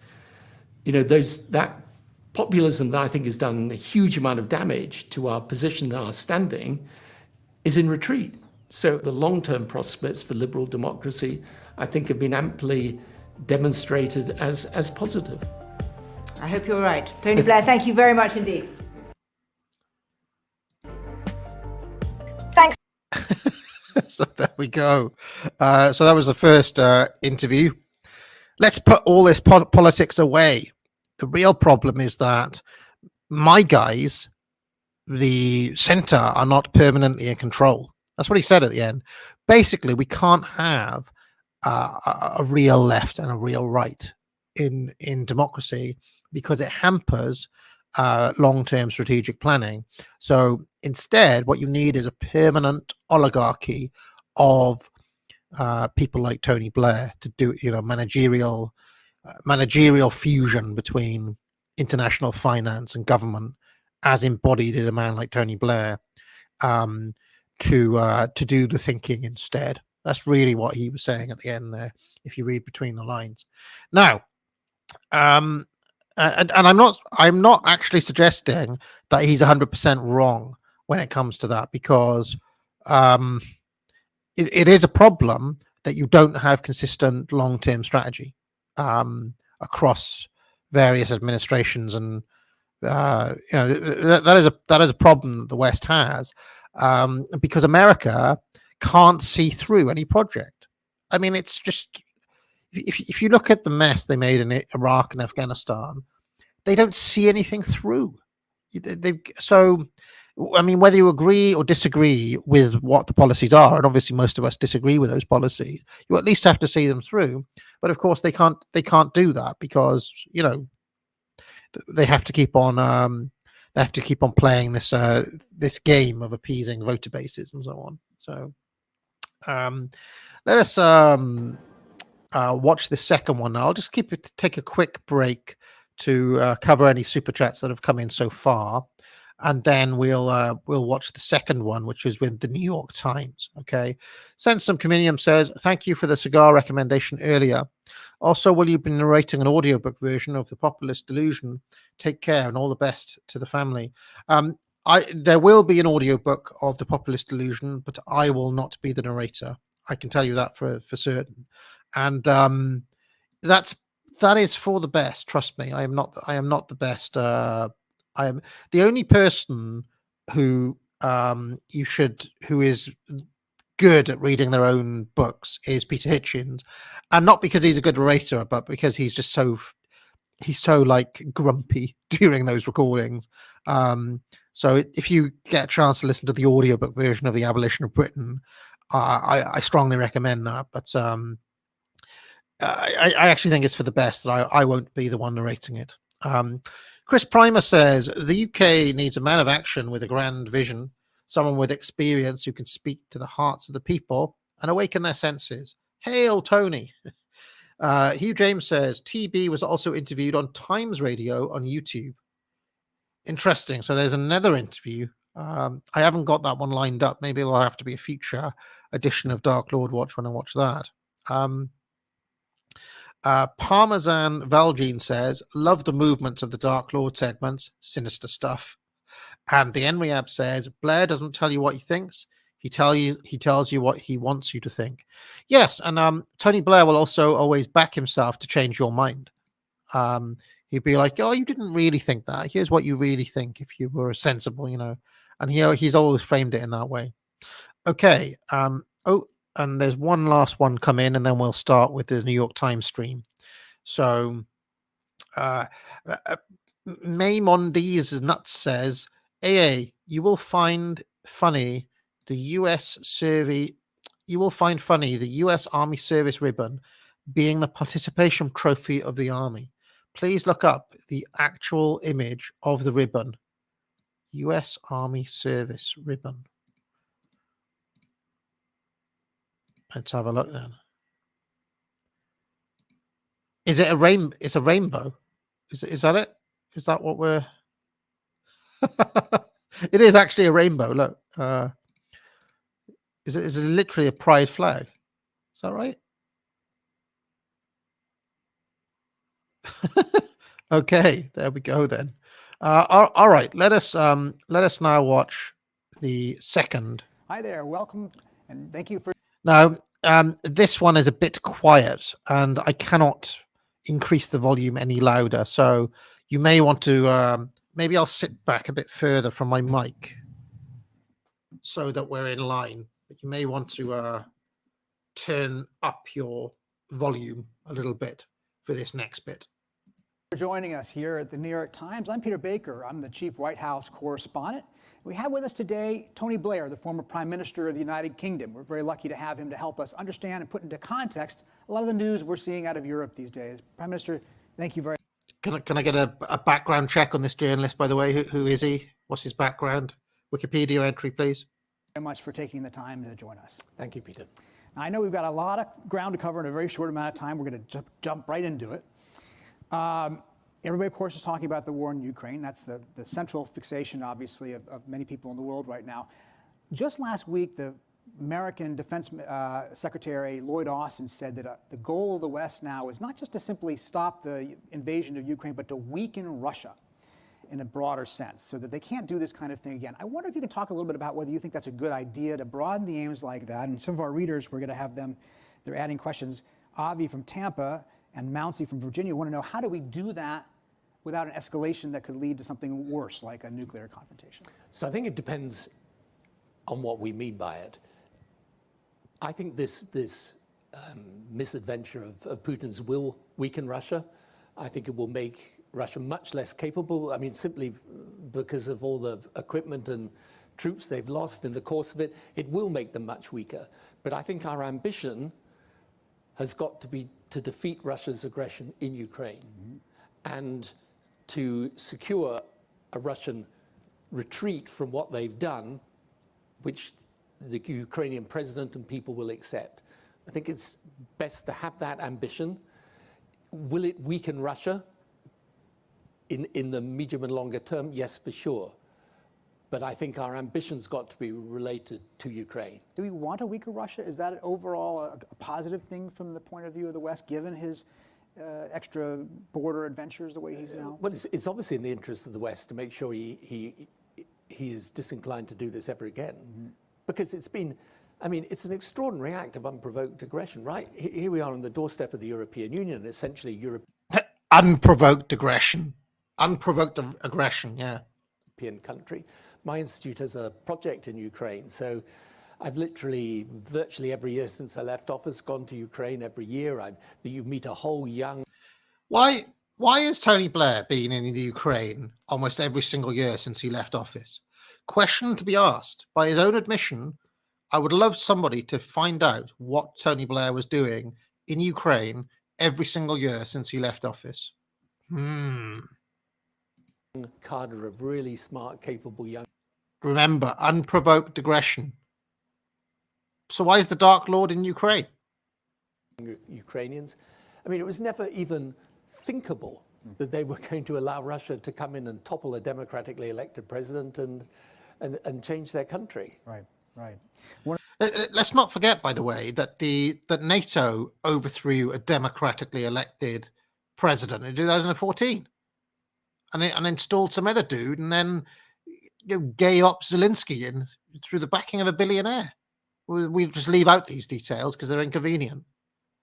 that populism that I think has done a huge amount of damage to our position and our standing is in retreat. So the long-term prospects for liberal democracy, I think, have been amply demonstrated as positive. I hope you're right. Tony Blair, thank you very much indeed. Thanks. So there we go. So that was the first interview. Let's put all this politics away. The real problem is that my guys, the centre, are not permanently in control. That's what he said at the end. Basically, we can't have a real left and a real right in democracy because it hampers long-term strategic planning. So instead, what you need is a permanent oligarchy of people like Tony Blair to do, managerial fusion between international finance and government, as embodied in a man like Tony Blair, to do the thinking instead. That's really what he was saying at the end there, if you read between the lines. Now, and I'm not actually suggesting that he's 100% wrong when it comes to that, because it is a problem that you don't have consistent long-term strategy across various administrations, and that is a problem that the West has, because America can't see through any project. I mean, it's just, if you look at the mess they made in Iraq and Afghanistan, they don't see anything through. So, I mean, whether you agree or disagree with what the policies are, and obviously most of us disagree with those policies, you at least have to see them through. But of course, they can't do that because they have to keep on playing this game of appeasing voter bases and so on. So let us watch the second one now. I'll just take a quick break to cover any super chats that have come in so far, and then we'll watch the second one, which is with the New York Times. Okay. Sensum Cominium says, thank you for the cigar recommendation earlier. Also, will you be narrating an audiobook version of The Populist Delusion? Take care and all the best to the family. There will be an audiobook of The Populist Delusion, but I will not be the narrator. I can tell you that for certain. And that is for the best. Trust me. I am not the best. I am the only person who is good at reading their own books is Peter Hitchens, and not because he's a good narrator, but because he's just so like grumpy during those recordings. So if you get a chance to listen to the audiobook version of The Abolition of Britain, I strongly recommend that. But I actually think it's for the best that I won't be the one narrating it. Chris Primer says the UK needs a man of action with a grand vision, someone with experience who can speak to the hearts of the people and awaken their senses. Hail, Tony. Hugh James says TB was also interviewed on Times Radio on YouTube. Interesting. So there's another interview. I haven't got that one lined up. Maybe it'll have to be a future edition of Dark Lord Watch when I watch that. Parmesan Valjean says, love the movements of the Dark Lord segments. Sinister stuff. And the Enriab says, Blair doesn't tell you what he thinks. He tells you what he wants you to think. Yes, and Tony Blair will also always back himself to change your mind. He'd be like, oh, you didn't really think that. Here's what you really think if you were sensible, And he's always framed it in that way. Okay. And there's one last one come in, and then we'll start with the New York Times stream. So Maymondes Nuts says, AA, you will find funny the U.S. Army service ribbon being the participation trophy of the army. Please look up the actual image of the ribbon. US Army Service ribbon. Let's have a look then. Is it a rainbow? It's a rainbow. Is that it? Is that what we're... It is actually a rainbow. Look. Is it literally a pride flag? Is that right? Okay, there we go then. All right, let us now watch the second. Hi there, welcome, and thank you for... Now, this one is a bit quiet, and I cannot increase the volume any louder, so you may want to... maybe I'll sit back a bit further from my mic so that we're in line. But you may want to turn up your volume a little bit for this next bit. For joining us here at the New York Times. I'm Peter Baker. I'm the chief White House correspondent. We have with us today Tony Blair, the former Prime Minister of the United Kingdom. We're very lucky to have him to help us understand and put into context a lot of the news we're seeing out of Europe these days. Prime Minister, thank you very much. Can I get a background check on this journalist, by the way? Who is he? What's his background? Wikipedia entry, please. Very much for taking the time to join us. Thank you, Peter. Now, I know we've got a lot of ground to cover in a very short amount of time. We're going to jump right into it. Everybody, of course, is talking about the war in Ukraine. That's the central fixation, obviously, of many people in the world right now. Just last week, the American Defense Secretary Lloyd Austin said that the goal of the West now is not just to simply stop the invasion of Ukraine, but to weaken Russia in a broader sense, so that they can't do this kind of thing again. I wonder if you can talk a little bit about whether you think that's a good idea to broaden the aims like that. And some of our readers, we're going to have them, they're adding questions. Avi from Tampa and Mounsey from Virginia want to know, how do we do that without an escalation that could lead to something worse, like a nuclear confrontation? So I think it depends on what we mean by it. I think this misadventure of Putin's will weaken Russia. I think it will make Russia much less capable. I mean, simply because of all the equipment and troops they've lost in the course of it, it will make them much weaker. But I think our ambition has got to be to defeat Russia's aggression in Ukraine and to secure a Russian retreat from what they've done, which the Ukrainian president and people will accept. I think it's best to have that ambition. Will it weaken Russia in the medium and longer term? Yes, for sure. But I think our ambition's got to be related to Ukraine. Do we want a weaker Russia? Is that overall a positive thing from the point of view of the West, given his extra border adventures the way he's now? Well, it's obviously in the interest of the West to make sure he is disinclined to do this ever again. Because it's been, I mean, it's an extraordinary act of unprovoked aggression, right? Here we are on the doorstep of the European Union, essentially Europe. Unprovoked aggression. Unprovoked aggression, yeah. European country. My institute has a project in Ukraine, so I've literally, virtually every year since I left office, gone to Ukraine every year. You meet a whole young... Why has Tony Blair been in the Ukraine almost every single year since he left office? Question to be asked. By his own admission, I would love somebody to find out what Tony Blair was doing in Ukraine every single year since he left office. Cadre of really smart, capable young... Remember, unprovoked aggression. So why is the Dark Lord in Ukraine? Ukrainians. I mean, it was never even thinkable that they were going to allow Russia to come in and topple a democratically elected president and change their country. Right. Let's not forget, by the way, that that NATO overthrew a democratically elected president in 2014 and installed some other dude, and then gay up Zelensky through the backing of a billionaire. We just leave out these details because they're inconvenient.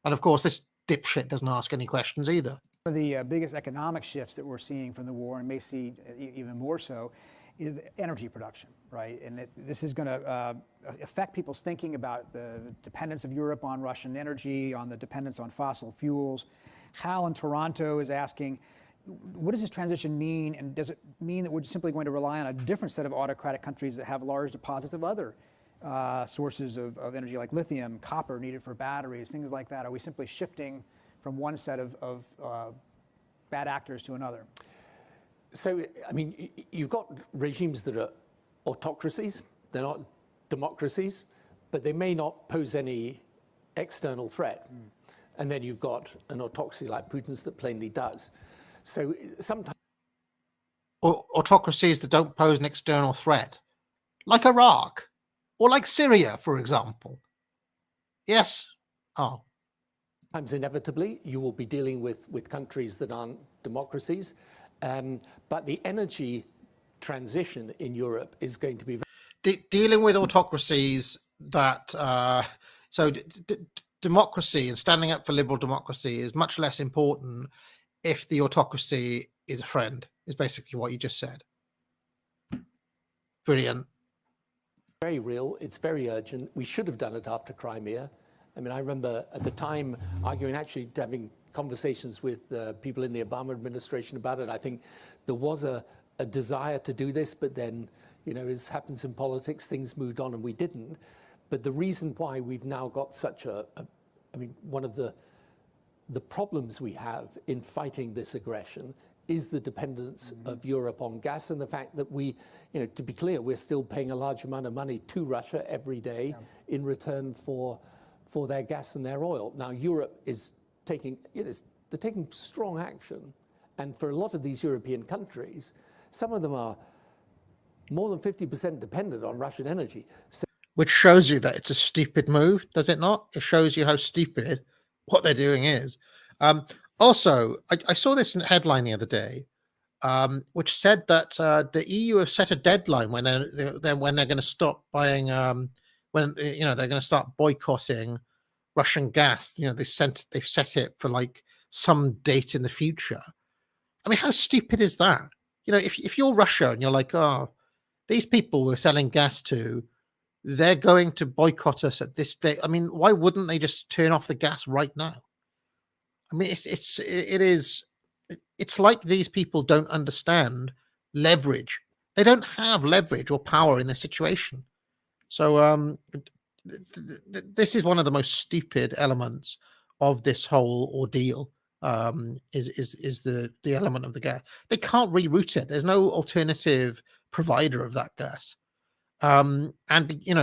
And of course, this dipshit doesn't ask any questions either. One of the biggest economic shifts that we're seeing from the war, and may see even more so, is energy production, right? And this is going to affect people's thinking about the dependence of Europe on Russian energy, on the dependence on fossil fuels. Hal in Toronto is asking, what does this transition mean? And does it mean that we're simply going to rely on a different set of autocratic countries that have large deposits of other sources of energy like lithium, copper needed for batteries, things like that? Are we simply shifting from one set of bad actors to another? So, I mean, you've got regimes that are autocracies. They're not democracies, but they may not pose any external threat. And then you've got an autocracy like Putin's that plainly does. So sometimes Autocracies that don't pose an external threat, like Iraq or like Syria, for example. Yes. Oh. Sometimes inevitably you will be dealing with countries that aren't democracies. But the energy transition in Europe is going to be dealing with autocracies that democracy and standing up for liberal democracy is much less important if the autocracy is a friend, is basically what you just said. Brilliant. very real. It's very urgent. We should have done it after Crimea. I mean, I remember at the time arguing, actually having conversations with people in the Obama administration about it. I think there was a desire to do this, but then, you know, as happens in politics, things moved on and we didn't. But the reason why we've now got such I mean, one of the problems we have in fighting this aggression is the dependence of Europe on gas, and the fact that we, you know, to be clear, we're still paying a large amount of money to Russia every day in return for their gas and their oil. Now, Europe is taking, they're taking strong action, and for a lot of these European countries, some of them are more than 50% dependent on Russian energy. So, which shows you that it's a stupid move, does it not? It shows you how stupid what they're doing is. Also, I saw this headline the other day, which said that the EU have set a deadline when they're going to stop buying, when they're going to start boycotting Russian gas. You know, they've set it for like some date in the future. I mean, how stupid is that? You know, if you're Russia and you're like, oh, these people we're selling gas to, they're going to boycott us at this date. I mean, why wouldn't they just turn off the gas right now? I mean, it's like these people don't understand leverage. They don't have leverage or power in this situation. So this is one of the most stupid elements of this whole ordeal. Is the element of the gas. They can't reroute it. There's no alternative provider of that gas. And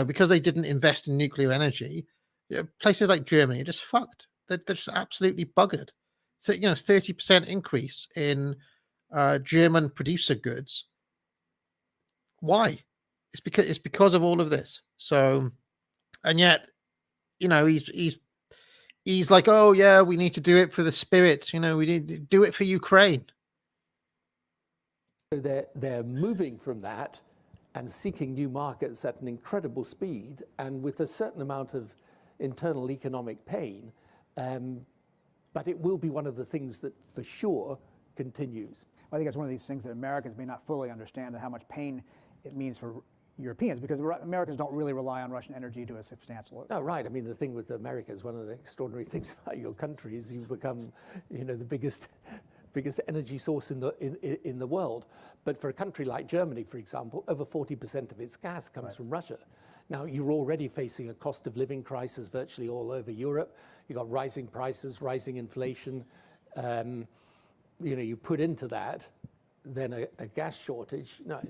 because they didn't invest in nuclear energy, places like Germany are just fucked. They're just absolutely buggered. So, 30% increase in German producer goods. Why? It's because of all of this. So, and yet, he's like, oh yeah, we need to do it for the spirit. We need to do it for Ukraine. So they're moving from that and seeking new markets at an incredible speed and with a certain amount of internal economic pain. But it will be one of the things that for sure continues. I think it's one of these things that Americans may not fully understand, how much pain it means for Europeans, because Americans don't really rely on Russian energy to a substantial. No, right. I mean, the thing with America is one of the extraordinary things about your country is you've become, the biggest energy source in the world. But for a country like Germany, for example, over 40% of its gas comes from Russia. Now, you're already facing a cost of living crisis virtually all over Europe. You've got rising prices, rising inflation. You put into that then a gas shortage. No,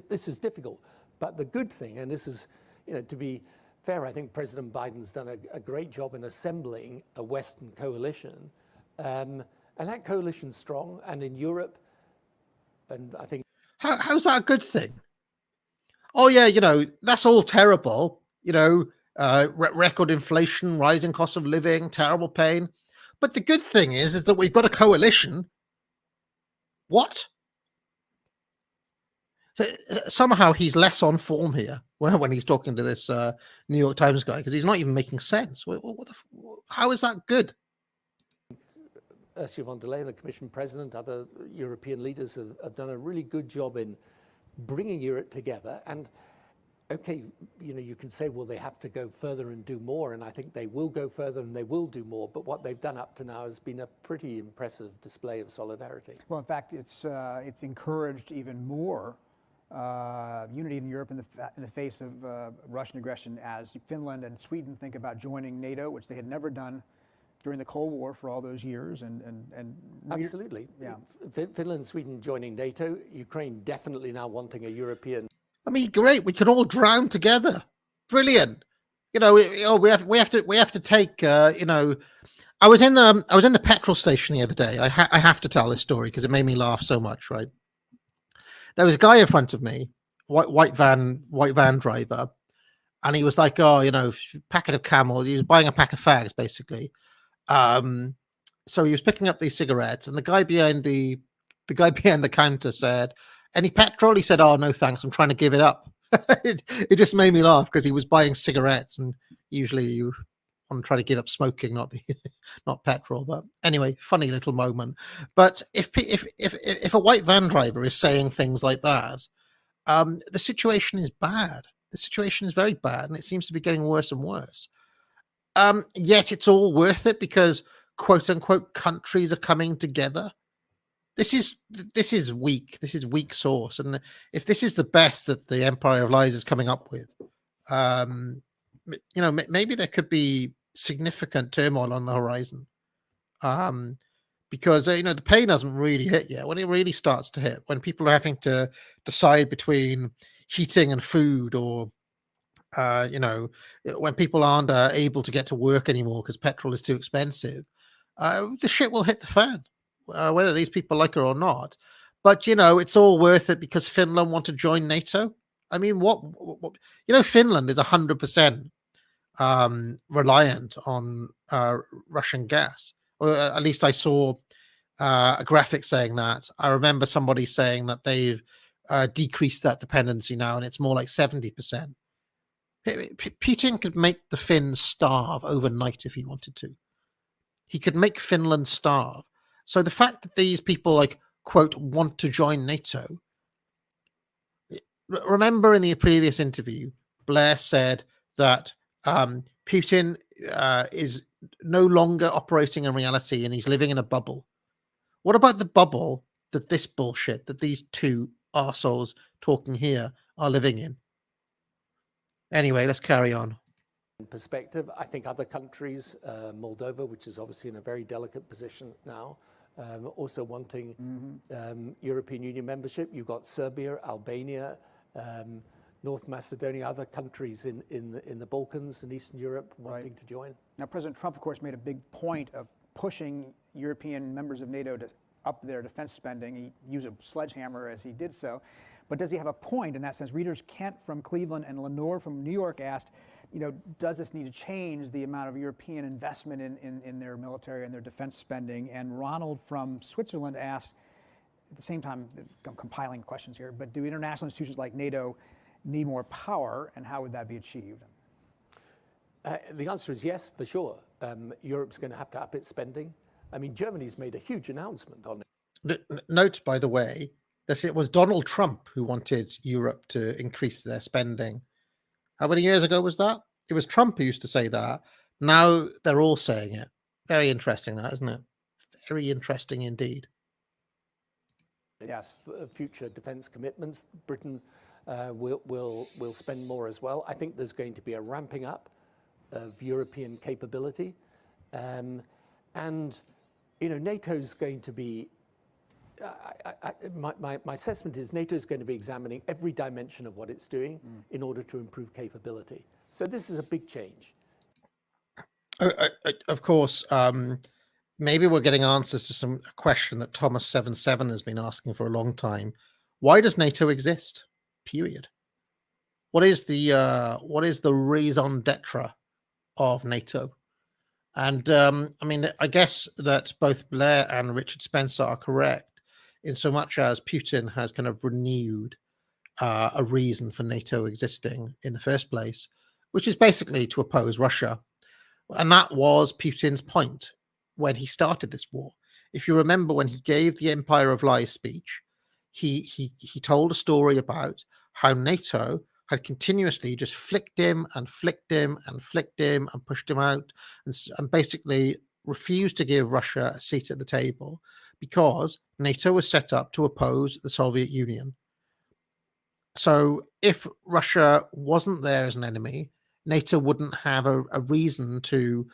this is difficult. But the good thing, and this is, to be fair, I think President Biden's done a great job in assembling a Western coalition. And that coalition's strong. And in Europe, and I think... How's that a good thing? Oh, yeah, that's all terrible. Record inflation, rising cost of living, terrible pain. But the good thing is that we've got a coalition. What? So, somehow he's less on form here when he's talking to this New York Times guy, because he's not even making sense. How is that good? Ursula von der Leyen, the Commission President, other European leaders have done a really good job in bringing Europe together. And okay, you can say, well, they have to go further and do more, and I think they will go further and they will do more. But what they've done up to now has been a pretty impressive display of solidarity. Well, in fact, it's encouraged even more unity in Europe in the face of Russian aggression as Finland and Sweden think about joining NATO, which they had never done during the Cold War for all those years. And Absolutely. Yeah. Finland and Sweden joining NATO, Ukraine definitely now wanting a European. I mean, great. We can all drown together. Brilliant. You know, we have to take. You know, I was in the petrol station the other day. I have to tell this story because it made me laugh so much. Right. There was a guy in front of me, white van driver, and he was like, "Oh, you know, packet of Camel." He was buying a pack of fags, basically. So he was picking up these cigarettes, and the guy behind the counter said, "Any petrol?" He said, "Oh, no, thanks. I'm trying to give it up." it just made me laugh because he was buying cigarettes, and usually you want to try to give up smoking, not petrol. But anyway, funny little moment. But if a white van driver is saying things like that, the situation is bad. The situation is very bad, and it seems to be getting worse and worse. Yet it's all worth it because quote unquote countries are coming together. This is weak. This is weak sauce. And if this is the best that the Empire of Lies is coming up with, you know, maybe there could be significant turmoil on the horizon. Because you know, the pain hasn't really hit yet. When it really starts to hit, when people are having to decide between heating and food, or you know, when people aren't able to get to work anymore because petrol is too expensive, the shit will hit the fan, whether these people like it or not. But you know, it's all worth it because Finland want to join NATO. I mean, what you know, Finland is 100% reliant on Russian gas. Or at least I saw a graphic saying that. I remember somebody saying that they've decreased that dependency now, and it's more like 70%. Putin could make the Finns starve overnight if he wanted to. He could make Finland starve. So the fact that these people, like, quote, want to join NATO. Remember in the previous interview, Blair said that Putin is no longer operating in reality and he's living in a bubble. What about the bubble that this bullshit, that these two arseholes talking here are living in? Anyway, let's carry on. Perspective, I think other countries, Moldova, which is obviously in a very delicate position now, also wanting European Union membership. You've got Serbia, Albania, North Macedonia, other countries in the Balkans and Eastern Europe wanting to join. Now, President Trump, of course, made a big point of pushing European members of NATO to up their defense spending. He used a sledgehammer as he did so. But does he have a point in that sense? Readers Kent from Cleveland and Lenore from New York asked, you know, does this need to change the amount of European investment in their military and their defense spending? And Ronald from Switzerland asked, at the same time, I'm compiling questions here, but do international institutions like NATO need more power, and how would that be achieved? The answer is yes, for sure. Europe's going to have to up its spending. I mean, Germany's made a huge announcement on it. Note, by the way, that it was Donald Trump who wanted Europe to increase their spending. How many years ago was that? It was Trump who used to say that. Now they're all saying it. Very interesting, that, isn't it? Very interesting indeed. It's future defense commitments. Britain will spend more as well. I think there's going to be a ramping up of European capability. And, you know, NATO's going to be, my assessment is NATO's going to be examining every dimension of what it's doing in order to improve capability. So this is a big change. Of course, maybe we're getting answers to a question that Thomas77 has been asking for a long time. Why does NATO exist? Period. What is the raison d'etre of NATO? And I mean, I guess that both Blair and Richard Spencer are correct in so much as Putin has kind of renewed a reason for NATO existing in the first place, which is basically to oppose Russia. And that was Putin's point when he started this war. If you remember, when he gave the Empire of Lies speech, he told a story about how NATO had continuously just flicked him and flicked him and flicked him and pushed him out and basically refused to give Russia a seat at the table because NATO was set up to oppose the Soviet Union. So if Russia wasn't there as an enemy, NATO wouldn't have a reason to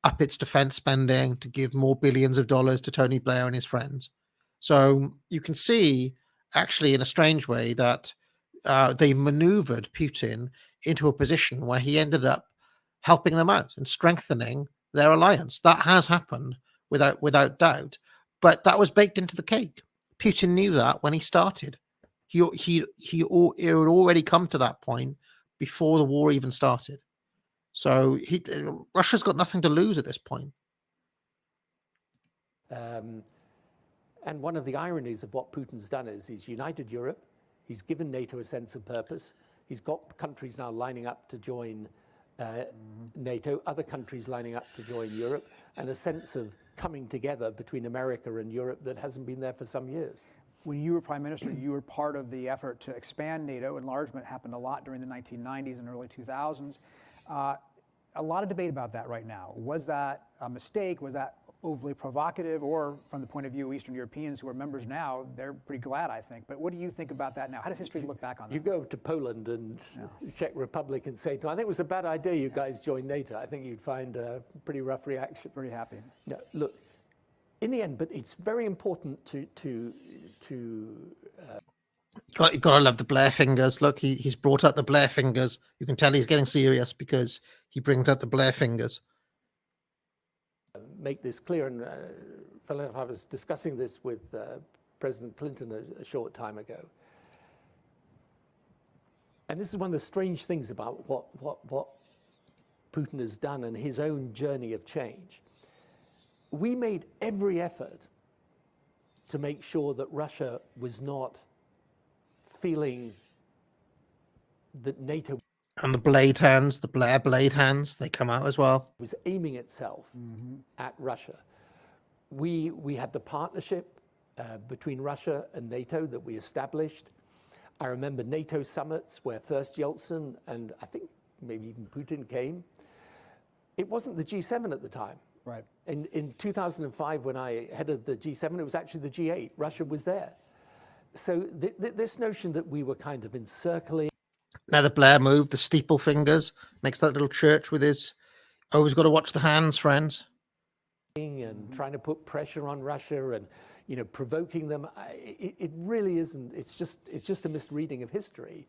up its defense spending, to give more billions of dollars to Tony Blair and his friends. So you can see, actually, in a strange way, that they maneuvered Putin into a position where he ended up helping them out and strengthening their alliance. That has happened without doubt, but that was baked into the cake. Putin knew that when he started. He had already come to that point before the war even started. So Russia's got nothing to lose at this point. And one of the ironies of what Putin's done is he's united Europe, he's given NATO a sense of purpose, he's got countries now lining up to join NATO, other countries lining up to join Europe, and a sense of coming together between America and Europe that hasn't been there for some years. When you were Prime Minister, you were part of the effort to expand NATO. Enlargement happened a lot during the 1990s and early 2000s. A lot of debate about that right now. Was that a mistake? Was that overly provocative? Or from the point of view of Eastern Europeans who are members now, they're pretty glad, I think. But what do you think about that now? How does history look back on that? You go to Poland and Czech Republic and say, I think it was a bad idea you guys joined NATO. I think you'd find a pretty rough reaction. Pretty happy. No, look, in the end, but it's very important to Got to love the Blair fingers. Look, he's brought out the Blair fingers. You can tell he's getting serious because he brings out the Blair fingers. make this clear. And funnily enough, I was discussing this with President Clinton a short time ago. And this is one of the strange things about what Putin has done and his own journey of change. We made every effort to make sure that Russia was not feeling that NATO And the blade hands, the Blair blade hands, they come out as well. was aiming itself at Russia. We had the partnership between Russia and NATO that we established. I remember NATO summits where first Yeltsin and I think maybe even Putin came. It wasn't the G7 at the time. Right. In 2005, when I headed the G7, it was actually the G8. Russia was there. So this notion that we were kind of encircling. Now the Blair move, the steeple fingers, makes that little church with his. Always got to watch the hands, friends. And trying to put pressure on Russia and, you know, provoking them. It really isn't. It's just a misreading of history.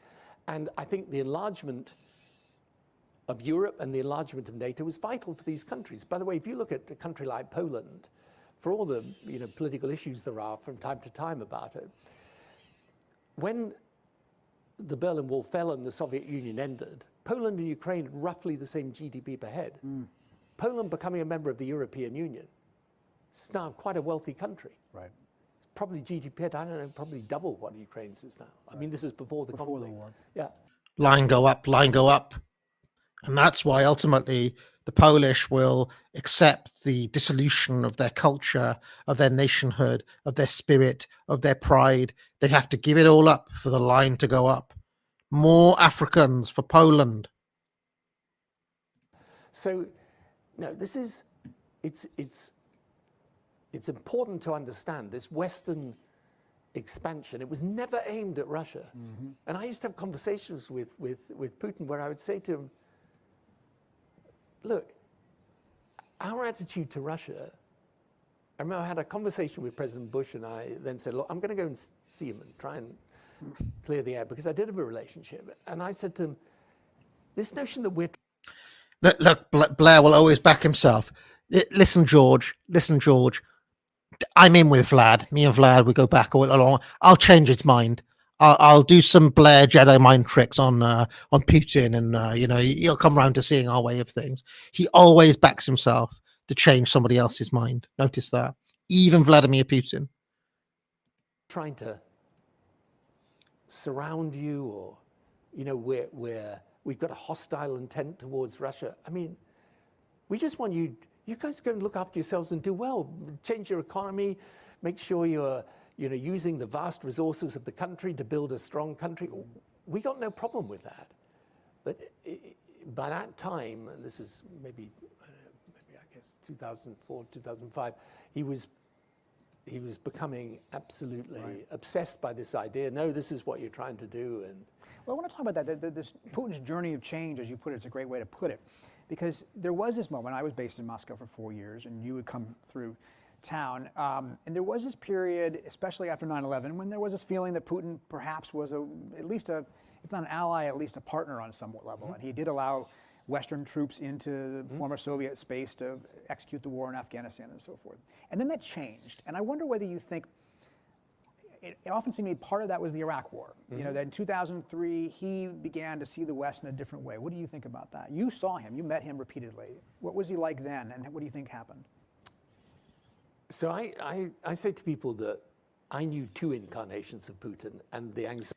And I think the enlargement of Europe and the enlargement of NATO was vital for these countries. By the way, if you look at a country like Poland, for all the political issues there are from time to time about it, when the Berlin Wall fell and the Soviet Union ended, Poland and Ukraine had roughly the same GDP per head. Poland becoming a member of the European Union, it's now quite a wealthy country. Right. It's probably GDP, I don't know, probably double what Ukraine's is now. I mean, this is before the conflict. war. Yeah. Line go up, line go up. And that's why ultimately the Polish will accept the dissolution of their culture, of their nationhood, of their spirit, of their pride. They have to give it all up for the line to go up. More Africans for Poland. So, no, this is, it's important to understand this Western expansion. It was never aimed at Russia. And I used to have conversations with Putin where I would say to him, look, our attitude to Russia, I remember I had a conversation with President Bush and I then said, look, I'm going to go and see him and try and clear the air because I did have a relationship. And I said to him, this notion that we're... Look, Blair will always back himself. Listen, George, I'm in with Vlad. Me and Vlad, we go back all along. I'll change his mind. I'll do some Blair Jedi mind tricks on Putin, and he'll come around to seeing our way of things. He always backs himself to change somebody else's mind. Notice that, even Vladimir Putin. Trying to surround you, or we've got a hostile intent towards Russia. I mean, we just want you guys to go and look after yourselves and do well, change your economy, make sure you're using the vast resources of the country to build a strong country. We got no problem with that. But by that time, and this is maybe I guess 2004, 2005, he was he was becoming absolutely obsessed by this idea. No, this is what you're trying to do. And Well, I want to talk about that. This Putin's journey of change, as you put it, it's a great way to put it. Because there was this moment, I was based in Moscow for 4 years, and you would come through town. And there was this period, especially after 9/11, when there was this feeling that Putin perhaps was at least if not an ally, at least a partner on some level. And he did allow Western troops into the former Soviet space to execute the war in Afghanistan and so forth. And then that changed. And I wonder whether you think, it often seemed to me part of that was the Iraq War. You know, that in 2003, he began to see the West in a different way. What do you think about that? You saw him, you met him repeatedly. What was he like then, and what do you think happened? so I say to people that I knew 2 incarnations of Putin, and the anxiety.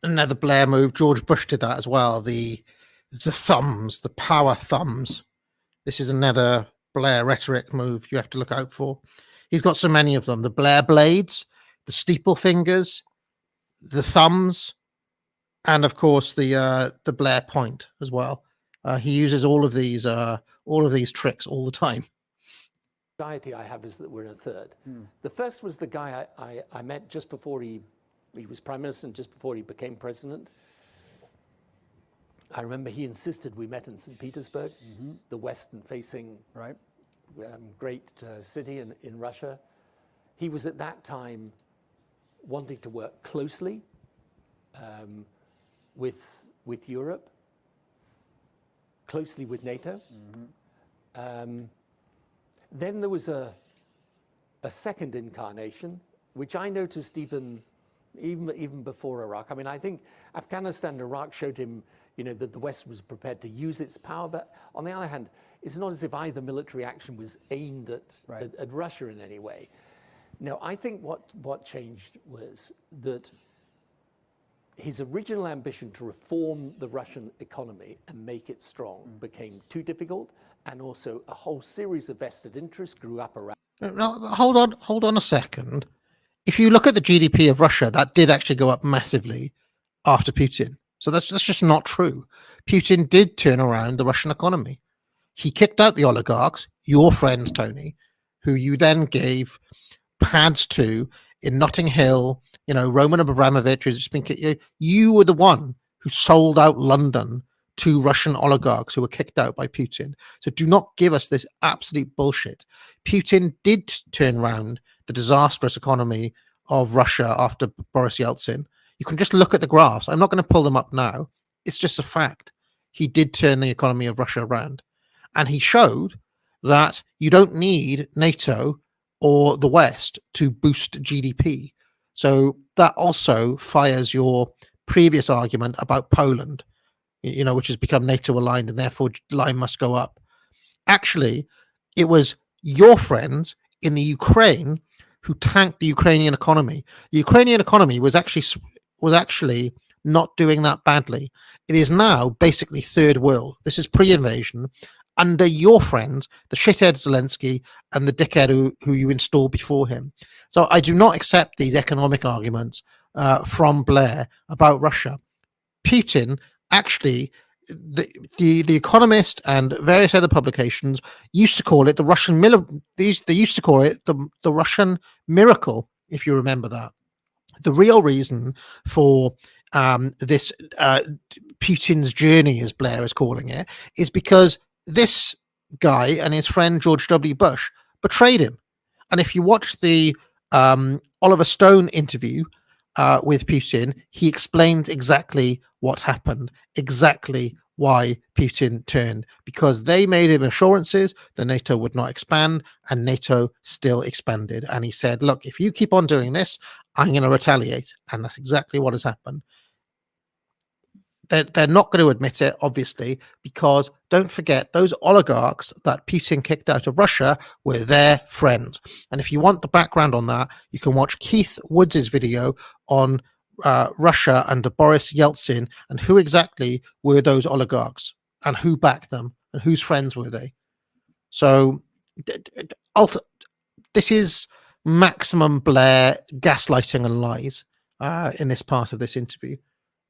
Another Blair move. George Bush did that as well. The thumbs, the power thumbs. This is another Blair rhetoric move you have to look out for. He's got so many of them. The Blair blades, the steeple fingers, the thumbs, and of course the Blair point as well. He uses all of these tricks all the time. Anxiety I have is that we're in a third. The first was the guy I met just before he was prime minister and just before he became president. I remember he insisted we met in St. Petersburg, the western-facing great city in Russia. He was at that time wanting to work closely with Europe, closely with NATO. Then there was a second incarnation, which I noticed even before Iraq. I mean, I think Afghanistan and Iraq showed him, that the West was prepared to use its power. But on the other hand, it's not as if either military action was aimed at Russia in any way. No, I think what changed was that his original ambition to reform the Russian economy and make it strong became too difficult, and also a whole series of vested interests grew up around. No, hold on a second. If you look at the GDP of Russia, that did actually go up massively after Putin. So that's just not true. Putin did turn around the Russian economy. He kicked out the oligarchs, your friends, Tony, who you then gave pads to in Notting Hill. Roman Abramovich has just been. You were the one who sold out London to Russian oligarchs who were kicked out by Putin. So do not give us this absolute bullshit. Putin did turn around the disastrous economy of Russia after Boris Yeltsin. You can just look at the graphs. I'm not going to pull them up now. It's just a fact. He did turn the economy of Russia around. And he showed that you don't need NATO or the West to boost GDP. So that also fires your previous argument about Poland, which has become NATO aligned and therefore line must go up. Actually, it was your friends in the Ukraine who tanked the Ukrainian economy. The Ukrainian economy was actually not doing that badly. It is now basically third world. This is pre-invasion under your friends, the shithead Zelensky and the dickhead who you installed before him. So I do not accept these economic arguments from Blair about Russia. Putin actually, the Economist and various other publications used to call it the Russian they used to call it the Russian miracle, if you remember that. The real reason for this Putin's journey, as Blair is calling it, is because this guy and his friend George W. Bush betrayed him. And if you watch the Oliver Stone interview with Putin, he explains exactly what happened, exactly why Putin turned, because they made him assurances that NATO would not expand, and NATO still expanded. And he said, look, if you keep on doing this, I'm going to retaliate. And that's exactly what has happened. They're not going to admit it, obviously, because don't forget, those oligarchs that Putin kicked out of Russia were their friends. And if you want the background on that, you can watch Keith Woods' video on Russia under Boris Yeltsin and who exactly were those oligarchs and who backed them and whose friends were they. So this is maximum Blair gaslighting and lies in this part of this interview.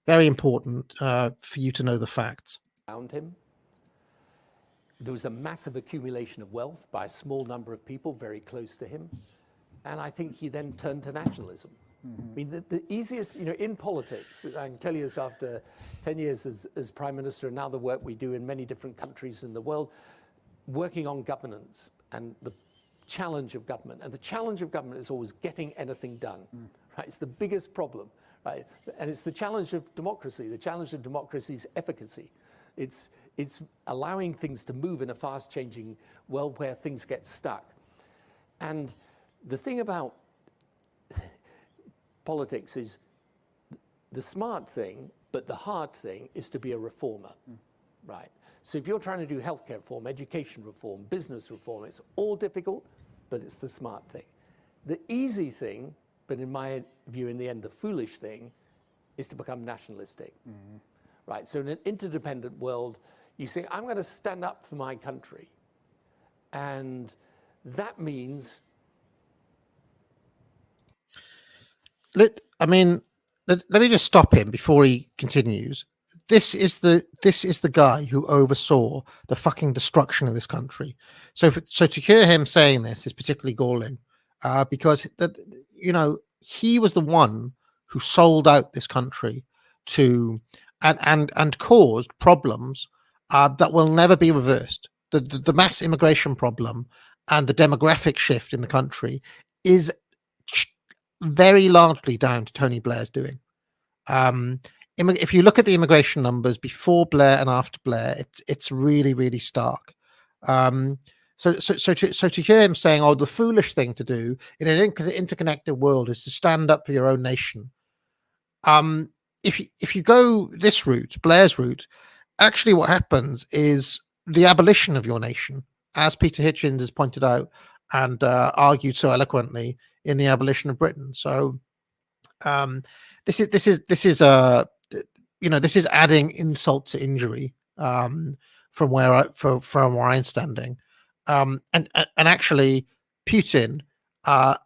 Very important for you to know the facts. Around him, there was a massive accumulation of wealth by a small number of people very close to him. And I think he then turned to nationalism. I mean, the easiest, in politics, I can tell you this after 10 years as Prime Minister and now the work we do in many different countries in the world, working on governance and the challenge of government. And the challenge of government is always getting anything done, right? It's the biggest problem, right? And it's the challenge of democracy. The challenge of democracy is efficacy. It's allowing things to move in a fast-changing world where things get stuck. And the thing about politics is the smart thing, but the hard thing is to be a reformer, right? So if you're trying to do healthcare reform, education reform, business reform, it's all difficult, but it's the smart thing. The easy thing, but in my view, in the end, the foolish thing, is to become nationalistic, right? So in an interdependent world, you say, I'm going to stand up for my country. And that means let me just stop him before he continues. This is the guy who oversaw the fucking destruction of this country. So to hear him saying this is particularly galling, because he was the one who sold out this country to and caused problems that will never be reversed. The mass immigration problem and the demographic shift in the country is very largely down to Tony Blair's doing. If you look at the immigration numbers before Blair and after Blair, it's really, really stark. So to hear him saying, "Oh, the foolish thing to do in an interconnected world is to stand up for your own nation," if you go this route, Blair's route, actually what happens is the abolition of your nation, as Peter Hitchens has pointed out and argued so eloquently in the abolition of Britain. So this is adding insult to injury from where I'm standing, and actually Putin has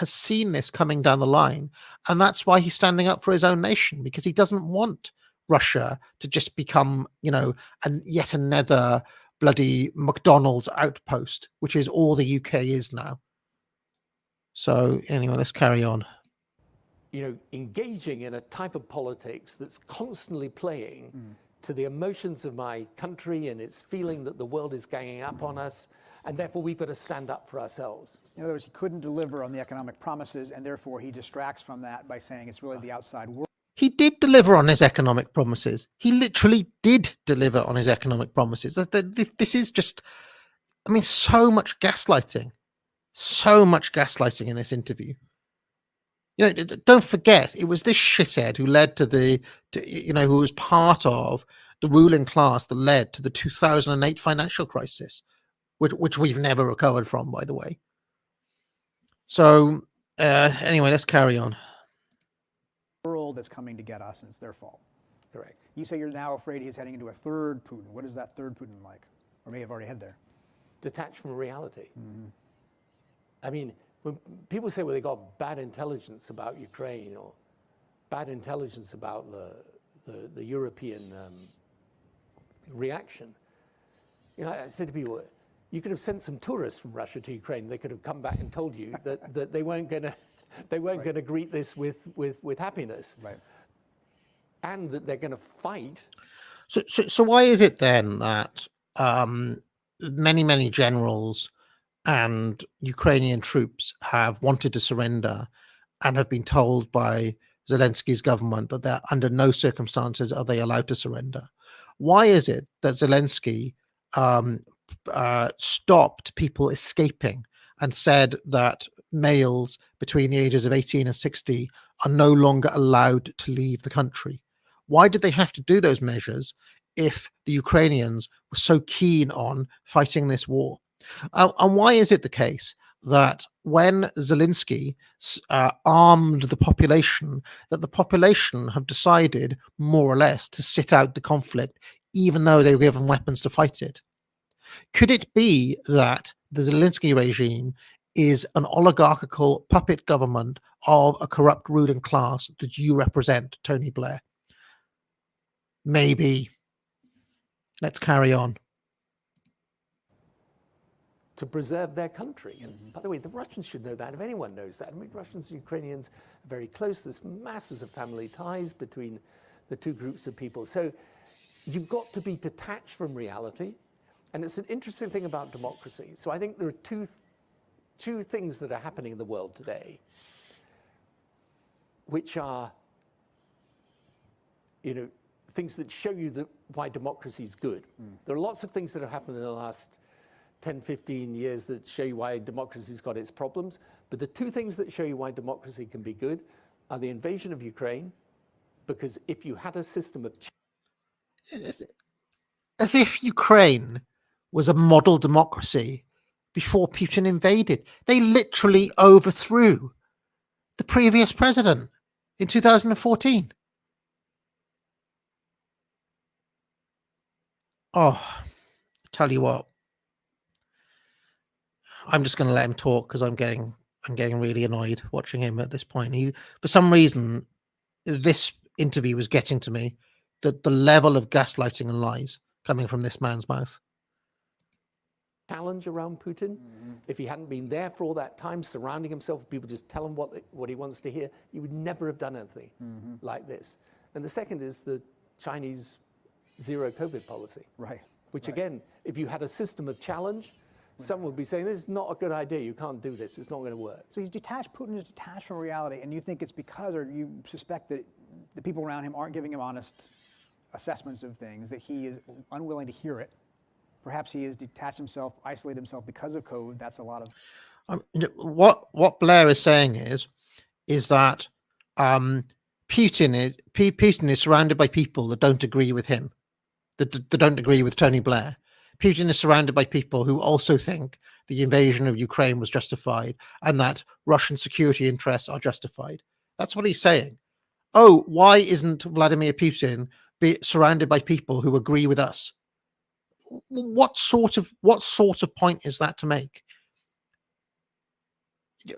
seen this coming down the line, and that's why he's standing up for his own nation, because he doesn't want Russia to just become yet another bloody McDonald's outpost, which is all the UK is now. So anyway, let's carry on. Engaging in a type of politics that's constantly playing to the emotions of my country and its feeling that the world is ganging up on us, and therefore we've got to stand up for ourselves. In other words, he couldn't deliver on the economic promises, and therefore he distracts from that by saying it's really the outside world. He did deliver on his economic promises. He literally did deliver on his economic promises. This is just, so much gaslighting. So much gaslighting in this interview. Don't forget, it was this shithead who led who was part of the ruling class that led to the 2008 financial crisis, which we've never recovered from, by the way. So anyway, let's carry on. World that's coming to get us, and it's their fault. Correct. You say you're now afraid he's heading into a third Putin. What is that third Putin like? Or may have already had there? Detached from reality. I mean, when people say, well, they got bad intelligence about Ukraine or bad intelligence about the European reaction, I said to people, you could have sent some tourists from Russia to Ukraine. They could have come back and told you that they weren't going to greet this with happiness, right? And that they're going to fight. So why is it then that many generals and Ukrainian troops have wanted to surrender and have been told by Zelensky's government that they're under no circumstances are they allowed to surrender? Why is it that Zelensky stopped people escaping and said that males between the ages of 18 and 60 are no longer allowed to leave the country? Why did they have to do those measures if the Ukrainians were so keen on fighting this war? And why is it the case that when Zelensky armed the population, that the population have decided more or less to sit out the conflict, even though they were given weapons to fight it? Could it be that the Zelensky regime is an oligarchical puppet government of a corrupt ruling class that you represent, Tony Blair? Maybe. Let's carry on. to preserve their country. And by the way, the Russians should know that, if anyone knows that. I mean, Russians and Ukrainians are very close. There's masses of family ties between the two groups of people. So you've got to be detached from reality. And it's an interesting thing about democracy. So I think there are two things that are happening in the world today, which are, things that show you why democracy is good. There are lots of things that have happened in the last 10, 15 years that show you why democracy's got its problems. But the two things that show you why democracy can be good are the invasion of Ukraine, because if you had a system of... As if Ukraine was a model democracy before Putin invaded. They literally overthrew the previous president in 2014. Oh, tell you what. I'm just going to let him talk because I'm getting really annoyed watching him at this point. For some reason, this interview was getting to me, that the level of gaslighting and lies coming from this man's mouth. Challenge around Putin. If he hadn't been there for all that time, surrounding himself with people just tell him what he wants to hear, he would never have done anything like this. And the second is the Chinese zero COVID policy. Right. Which again, if you had a system of challenge, someone would be saying, this is not a good idea, you can't do this, it's not going to work. So Putin is detached from reality, and you think it's because, or you suspect that the people around him aren't giving him honest assessments of things, that he is unwilling to hear it. Perhaps he has detached himself, isolated himself because of COVID. That's a lot of... What Blair is saying is that Putin is surrounded by people that don't agree with him, that don't agree with Tony Blair. Putin is surrounded by people who also think the invasion of Ukraine was justified and that Russian security interests are justified. That's what he's saying. Oh, why isn't Vladimir Putin surrounded by people who agree with us? What sort of point is that to make?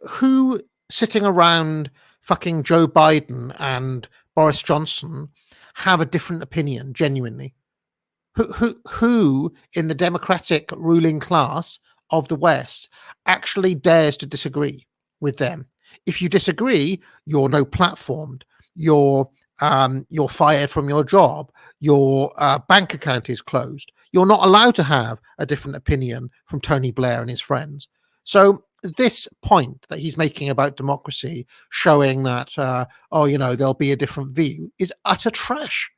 Who sitting around fucking Joe Biden and Boris Johnson have a different opinion, genuinely? Who in the democratic ruling class of the West actually dares to disagree with them? If you disagree, you're no platformed. You're fired from your job. Your bank account is closed. You're not allowed to have a different opinion from Tony Blair and his friends. So this point that he's making about democracy, showing that there'll be a different view, is utter trash.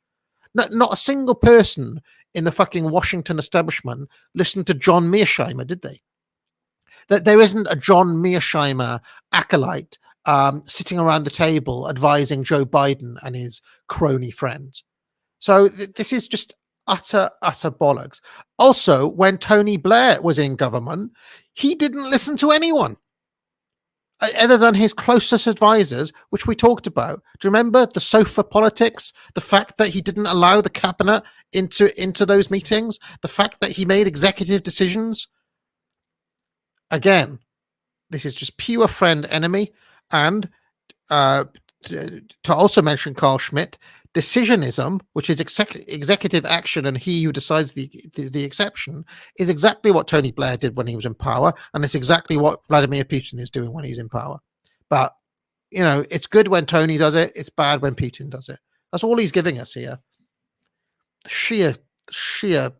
Not a single person in the fucking Washington establishment listened to John Mearsheimer, did they? That there isn't a John Mearsheimer acolyte sitting around the table advising Joe Biden and his crony friends. So this is just utter bollocks. Also, when Tony Blair was in government, he didn't listen to anyone other than his closest advisors, which we talked about. Do you remember the sofa politics? The fact that he didn't allow the cabinet into those meetings? The fact that he made executive decisions? Again, this is just pure friend-enemy. And to also mention Carl Schmitt, decisionism, which is executive action and he who decides the exception, is exactly what Tony Blair did when he was in power, and it's exactly what Vladimir Putin is doing when he's in power. But, it's good when Tony does it, it's bad when Putin does it. That's all he's giving us here. The sheer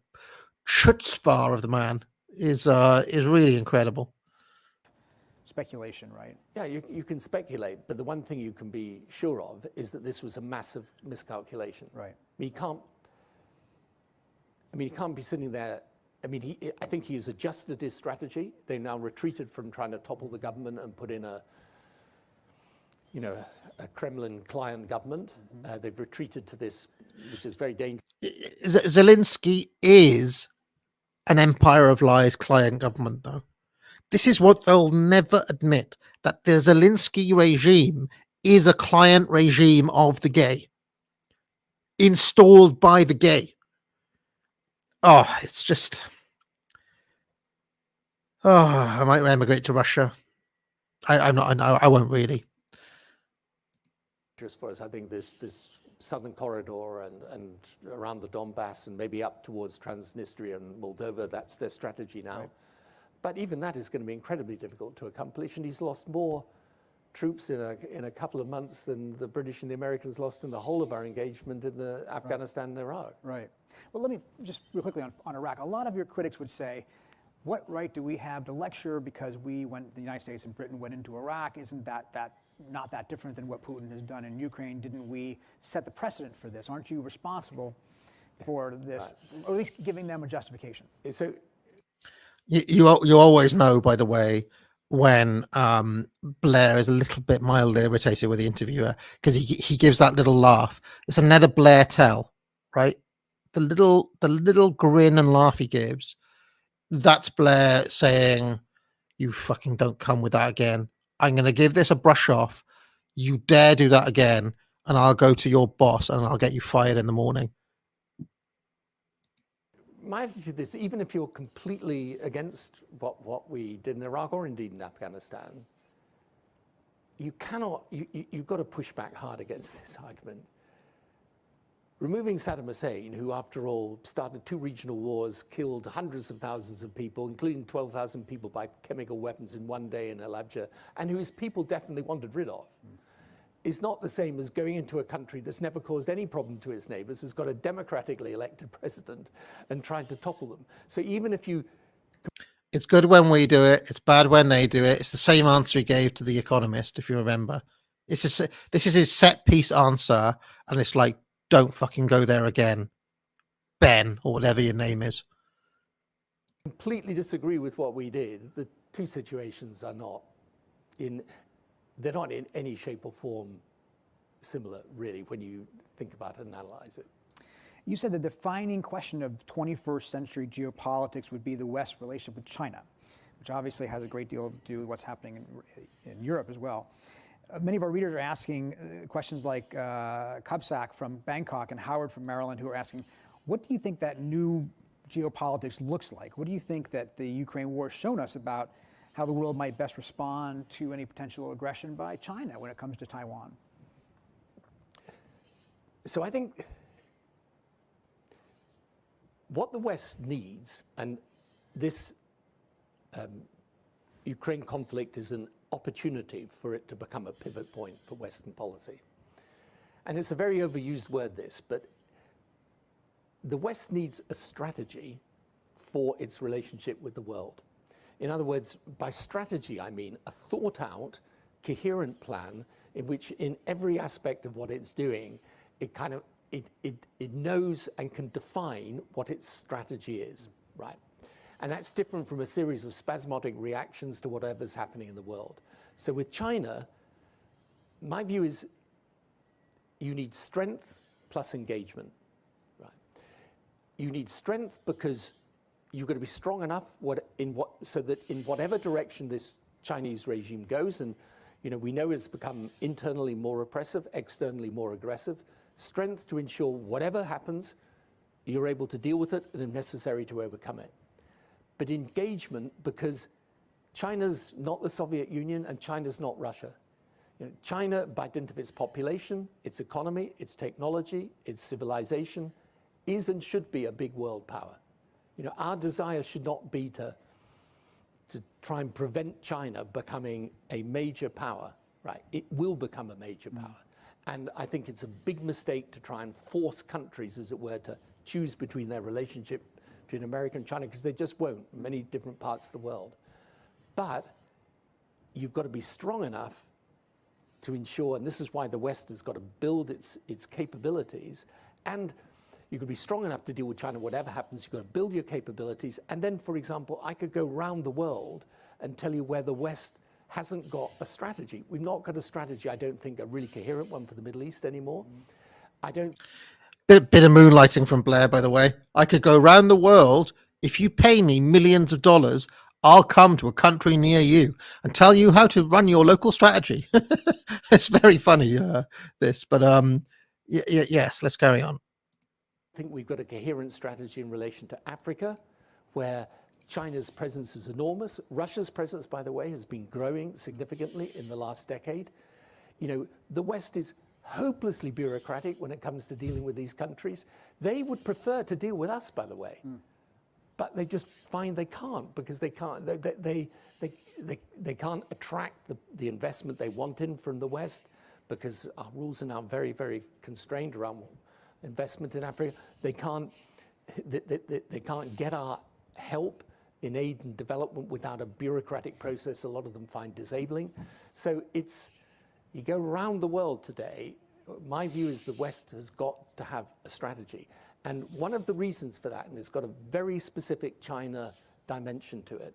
chutzpah of the man is really incredible. Speculation, right? Yeah, you can speculate, but the one thing you can be sure of is that this was a massive miscalculation. Right. He can't be sitting there. I think he has adjusted his strategy. They now retreated from trying to topple the government and put in a Kremlin client government. They've retreated to this, which is very dangerous. Zelensky is an empire of lies client government, though. This is what they'll never admit, that the Zelensky regime is a client regime of the gay, installed by the gay. Oh, it's just... Oh, I might emigrate to Russia. I'm not. I won't really. As far as I think this southern corridor and around the Donbass and maybe up towards Transnistria and Moldova, that's their strategy now. But even that is going to be incredibly difficult to accomplish, and he's lost more troops in a couple of months than the British and the Americans lost in the whole of our engagement in the Afghanistan and Iraq. Right. Well, let me just real quickly on Iraq. A lot of your critics would say, what right do we have to lecture because the United States and Britain went into Iraq? Isn't that not that different than what Putin has done in Ukraine? Didn't we set the precedent for this? Aren't you responsible for this, or at least giving them a justification? So You always know, by the way, when Blair is a little bit mildly irritated with the interviewer because he gives that little laugh. It's another Blair tell, right? The little grin and laugh he gives. That's Blair saying, "You fucking don't come with that again. I'm going to give this a brush off. You dare do that again, and I'll go to your boss and I'll get you fired in the morning." my attitude is, even if you're completely against what we did in Iraq or indeed in Afghanistan, you've got to push back hard against this argument. Removing Saddam Hussein, who after all started 2 regional wars, killed hundreds of thousands of people, including 12,000 people by chemical weapons in one day in Halabja, and who his people definitely wanted rid of, is not the same as going into a country that's never caused any problem to its neighbors, has got a democratically elected president, and trying to topple them. So even if you... It's good when we do it, it's bad when they do it. It's the same answer he gave to The Economist, if you remember. This is his set piece answer, and it's like, don't fucking go there again, Ben, or whatever your name is. Completely disagree with what we did. The two situations are not they're not in any shape or form similar, really, when you think about it and analyze it. You said the defining question of 21st century geopolitics would be the West's relationship with China, which obviously has a great deal to do with what's happening in Europe as well. Many of our readers are asking questions like Kubsak from Bangkok and Howard from Maryland, who are asking, what do you think that new geopolitics looks like? What do you think that the Ukraine war has shown us about how the world might best respond to any potential aggression by China when it comes to Taiwan? So I think what the West needs, and this Ukraine conflict is an opportunity for it to become a pivot point for Western policy. And it's a very overused word, this, but the West needs a strategy for its relationship with the world. In other words, by strategy, I mean a thought out, coherent plan in which in every aspect of what it's doing, it knows and can define what its strategy is, right? And that's different from a series of spasmodic reactions to whatever's happening in the world. So with China, my view is you need strength plus engagement, right? You need strength because you've got to be strong enough so that in whatever direction this Chinese regime goes, and we know it's become internally more oppressive, externally more aggressive, strength to ensure whatever happens, you're able to deal with it and if necessary to overcome it. But engagement, because China's not the Soviet Union and China's not Russia. China, by dint of its population, its economy, its technology, its civilization, is and should be a big world power. Our desire should not be to try and prevent China becoming a major power, right? It will become a major power. And I think it's a big mistake to try and force countries, as it were, to choose between their relationship between America and China, because they just won't in many different parts of the world. But you've got to be strong enough to ensure, and this is why the West has got to build its capabilities, and you could be strong enough to deal with China, whatever happens, you've got to build your capabilities. And then, for example, I could go around the world and tell you where the West hasn't got a strategy. We've not got a strategy, I don't think, a really coherent one for the Middle East anymore. Bit of moonlighting from Blair, by the way. I could go around the world. If you pay me millions of dollars, I'll come to a country near you and tell you how to run your local strategy. It's very funny, this. But yes, let's carry on. I think we've got a coherent strategy in relation to Africa, where China's presence is enormous. Russia's presence, by the way, has been growing significantly in the last decade. The West is hopelessly bureaucratic when it comes to dealing with these countries. They would prefer to deal with us, by the way. but they just find they can't, because they can't they can't attract the investment they want in from the West, because our rules are now very, very constrained around investment in Africa. They can't get our help in aid and development without a bureaucratic process a lot of them find disabling. So you go around the world today, my view is the West has got to have a strategy. And one of the reasons for that, and it's got a very specific China dimension to it,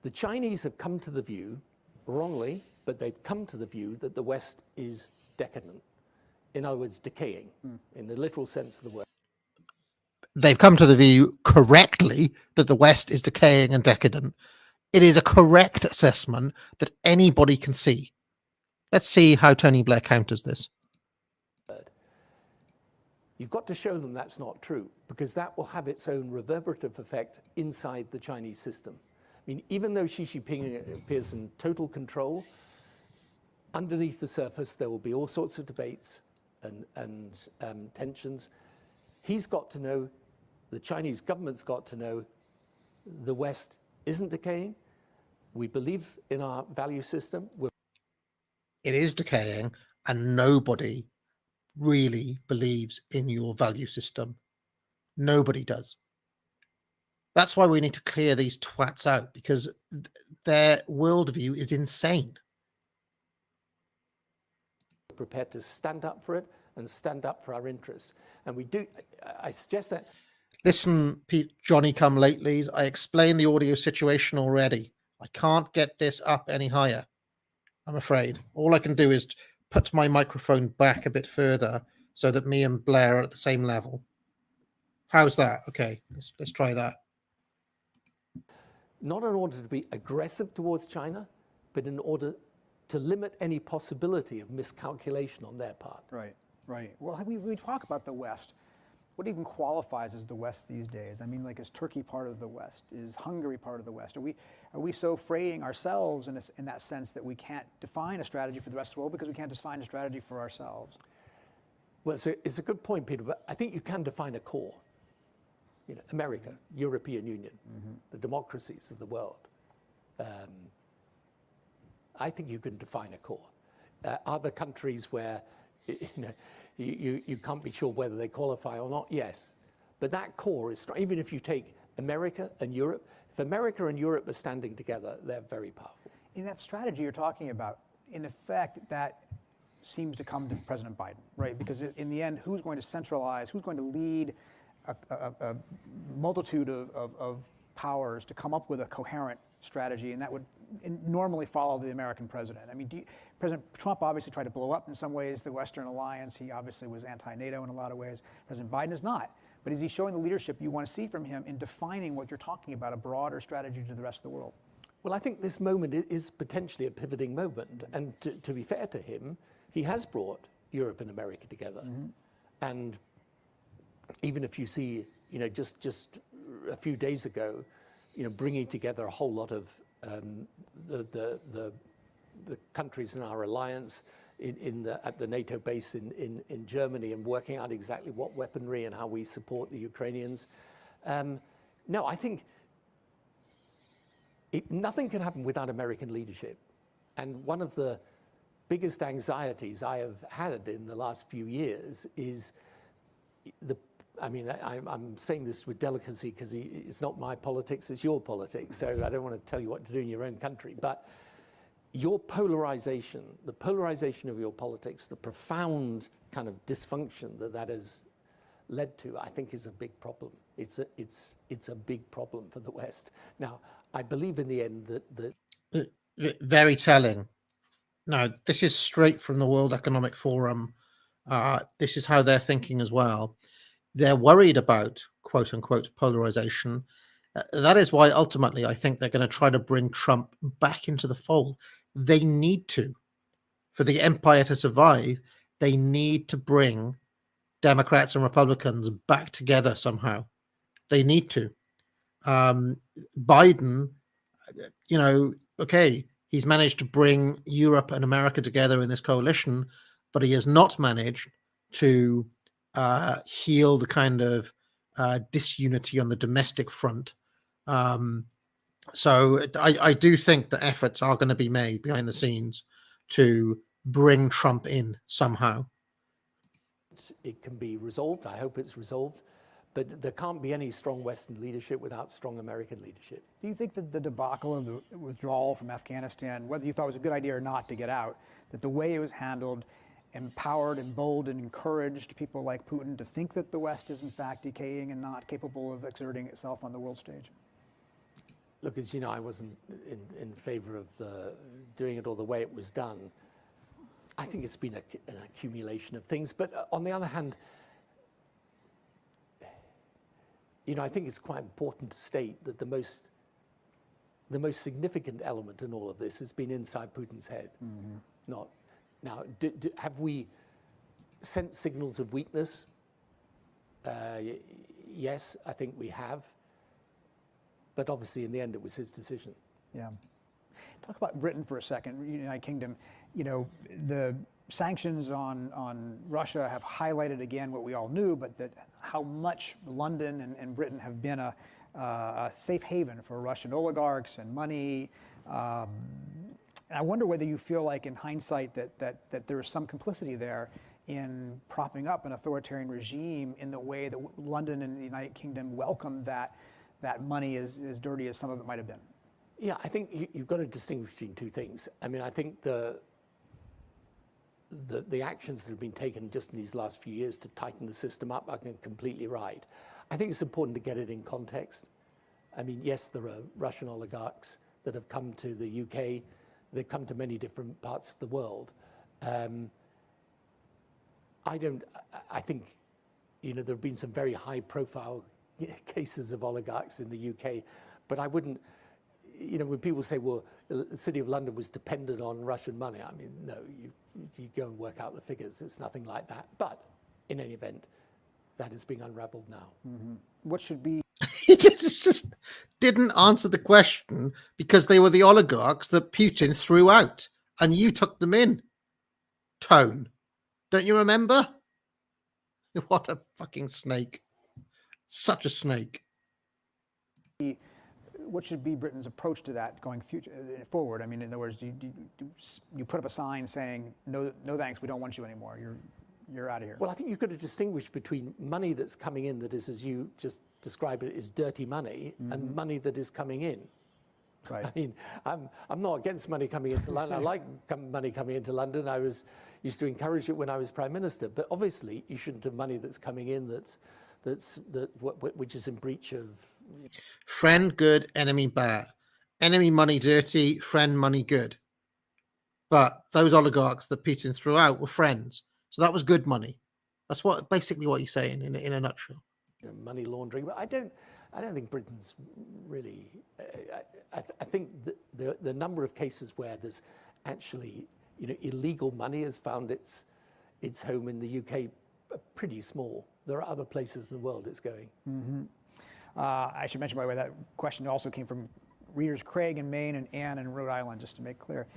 the Chinese have come to the view, wrongly, but they've come to the view that the West is decadent. In other words, decaying, in the literal sense of the word. They've come to the view correctly that the West is decaying and decadent. It is a correct assessment that anybody can see. Let's see how Tony Blair counters this. You've got to show them that's not true, because that will have its own reverberative effect inside the Chinese system. I mean, even though Xi Jinping appears in total control, underneath the surface there will be all sorts of debates and tensions. He's got to know, the Chinese government's got to know, the West isn't decaying. We believe in our value system. It is decaying, and nobody really believes in your value system. Nobody does. That's why we need to clear these twats out, because their worldview is insane. Prepared to stand up for it and stand up for our interests. And we do, I suggest that. Listen, Pete, Johnny come latelys, I explained the audio situation already. I can't get this up any higher, I'm afraid. All I can do is put my microphone back a bit further so that me and Blair are at the same level. How's that? Okay, let's try that. Not in order to be aggressive towards China, but in order to limit any possibility of miscalculation on their part. Right, right. Well, we talk about the West. What even qualifies as the West these days? I mean, like, is Turkey part of the West? Is Hungary part of the West? Are we so fraying ourselves in that sense that we can't define a strategy for the rest of the world because we can't define a strategy for ourselves? Well, it's a good point, Peter, but I think you can define a core. You know, America, European Union, the democracies of the world. I think you can define a core. Other countries where you can't be sure whether they qualify or not, yes. But that core is strong. Even if you take America and Europe, if America and Europe are standing together, they're very powerful. In that strategy you're talking about, in effect, that seems to come to President Biden, right? Because in the end, who's going to centralize, who's going to lead a multitude of powers to come up with a coherent strategy, and that would normally follow the American president. I mean, President Trump obviously tried to blow up in some ways the Western alliance. He obviously was anti-NATO in a lot of ways. President Biden is not. But is he showing the leadership you want to see from him in defining what you're talking about, a broader strategy to the rest of the world? Well, I think this moment is potentially a pivoting moment. And to be fair to him, he has brought Europe and America together. And even if you see, just a few days ago, bringing together a whole lot of the countries in our alliance at the NATO base in Germany, and working out exactly what weaponry and how we support the Ukrainians. No, I think nothing can happen without American leadership. And one of the biggest anxieties I have had in the last few years is I'm saying this with delicacy because it's not my politics, it's your politics. So I don't want to tell you what to do in your own country. But your polarization, the polarization of your politics, the profound kind of dysfunction that has led to, I think, is a big problem. It's a big problem for the West. Now, I believe in the end that very telling. Now, this is straight from the World Economic Forum. This is how they're thinking as well. They're worried about, quote unquote, polarization. That is why ultimately I think they're going to try to bring Trump back into the fold. They need to. For the empire to survive, they need to bring Democrats and Republicans back together somehow. They need to. Biden, okay, he's managed to bring Europe and America together in this coalition, but he has not managed to heal the kind of disunity on the domestic front. So I do think that efforts are going to be made behind the scenes to bring Trump in somehow. It can be resolved. I hope it's resolved. But there can't be any strong Western leadership without strong American leadership. Do you think that the debacle of the withdrawal from Afghanistan, whether you thought it was a good idea or not to get out, that the way it was handled empowered, emboldened, encouraged people like Putin to think that the West is in fact decaying and not capable of exerting itself on the world stage? Look, as you know, I wasn't in favor of doing it all the way it was done. I think it's been an accumulation of things. But on the other hand, you know, I think it's quite important to state that the most significant element in all of this has been inside Putin's head. Not now. Have we sent signals of weakness? Yes, I think we have. But obviously, in the end, it was his decision. Yeah. Talk about Britain for a second, United Kingdom. You know, the sanctions on Russia have highlighted again what we all knew, but that how much London and Britain have been a safe haven for Russian oligarchs and money. I wonder whether you feel like, in hindsight, that there is some complicity there in propping up an authoritarian regime in the way that London and the United Kingdom welcomed that money as dirty as some of it might have been. Yeah, I think you've got to distinguish between two things. I mean, I think the actions that have been taken just in these last few years to tighten the system up are completely right. I think it's important to get it in context. I mean, yes, there are Russian oligarchs that have come to the UK. They've come to many different parts of the world. I think, you know, there have been some very high-profile cases of oligarchs in the UK, but I wouldn't, you know, when people say, well, the City of London was dependent on Russian money, I mean, no, you go and work out the figures. It's nothing like that. But in any event, that is being unraveled now. What should be... He just didn't answer the question because they were the oligarchs that Putin threw out, and you took them in. Tone. Don't you remember? What a fucking snake. Such a snake. What should be Britain's approach to that going forward? I mean, in other words, you put up a sign saying, no thanks, we don't want you anymore. You're out of here. Well, I think you've got to distinguish between money that's coming in that is, as you just described it, is dirty money, and money that is coming in. Right. I mean, I'm not against money coming into London. I like money coming into London. I used to encourage it when I was Prime Minister. But obviously, you shouldn't have money that's coming in which is in breach of... Friend good, enemy bad. Enemy money dirty, friend money good. But those oligarchs that Putin threw out were friends. So that was good money. That's basically what he's saying in a nutshell. You know, money laundering. But I don't think Britain's really... I think the number of cases where there's actually, you know, illegal money has found its home in the UK are pretty small. There are other places in the world it's going. I should mention, by the way, that question also came from readers Craig in Maine and Anne in Rhode Island, just to make clear.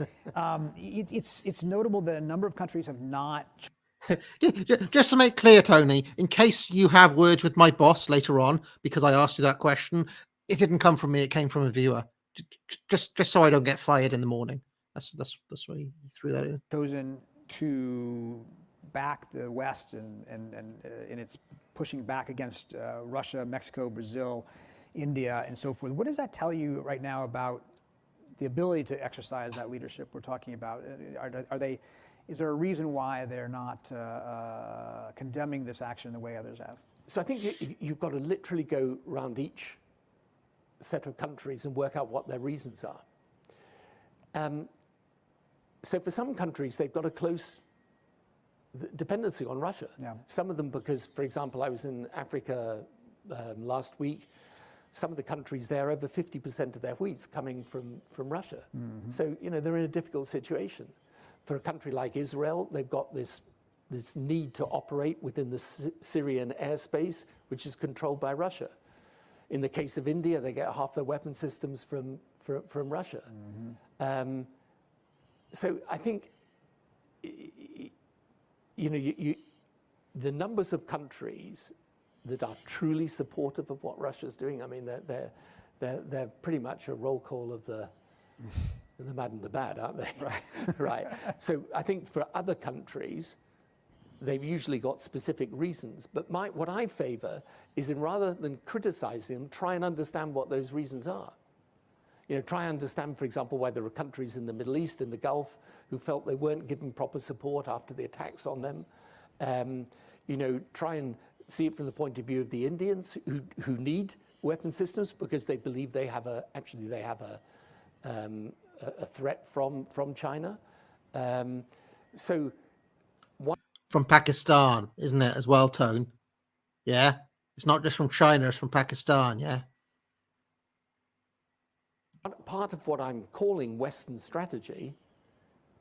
It's notable that a number of countries have not... Just to make clear, Tony, in case you have words with my boss later on, because I asked you that question, it didn't come from me, it came from a viewer. Just so I don't get fired in the morning. That's why he threw that in. Chosen to back the West and in its pushing back against Russia, Mexico, Brazil, India, and so forth. What does that tell you right now about the ability to exercise that leadership we're talking about? Is there a reason why they're not condemning this action the way others have? So I think you've got to literally go around each set of countries and work out what their reasons are. So for some countries, they've got a close dependency on Russia. Yeah. Some of them because, for example, I was in Africa last week. Some of the countries there, over 50% of their wheat's coming from Russia. So, you know, they're in a difficult situation. For a country like Israel, they've got this need to operate within the Syrian airspace, which is controlled by Russia. In the case of India, they get half their weapon systems from Russia. So I think, you know, the numbers of countries that are truly supportive of what Russia's doing. I mean, they're pretty much a roll call of the mad and the bad, aren't they? Right. Right. So I think for other countries, they've usually got specific reasons. But what I favor is, in rather than criticizing them, try and understand what those reasons are. Try and understand, for example, why there are countries in the Middle East, in the Gulf, who felt they weren't given proper support after the attacks on them. Try and see it from the point of view of the Indians who need weapon systems because they believe they have a threat from China. From Pakistan, isn't it, as well, Tone? Yeah, it's not just from China; it's from Pakistan. Yeah. Part of what I'm calling Western strategy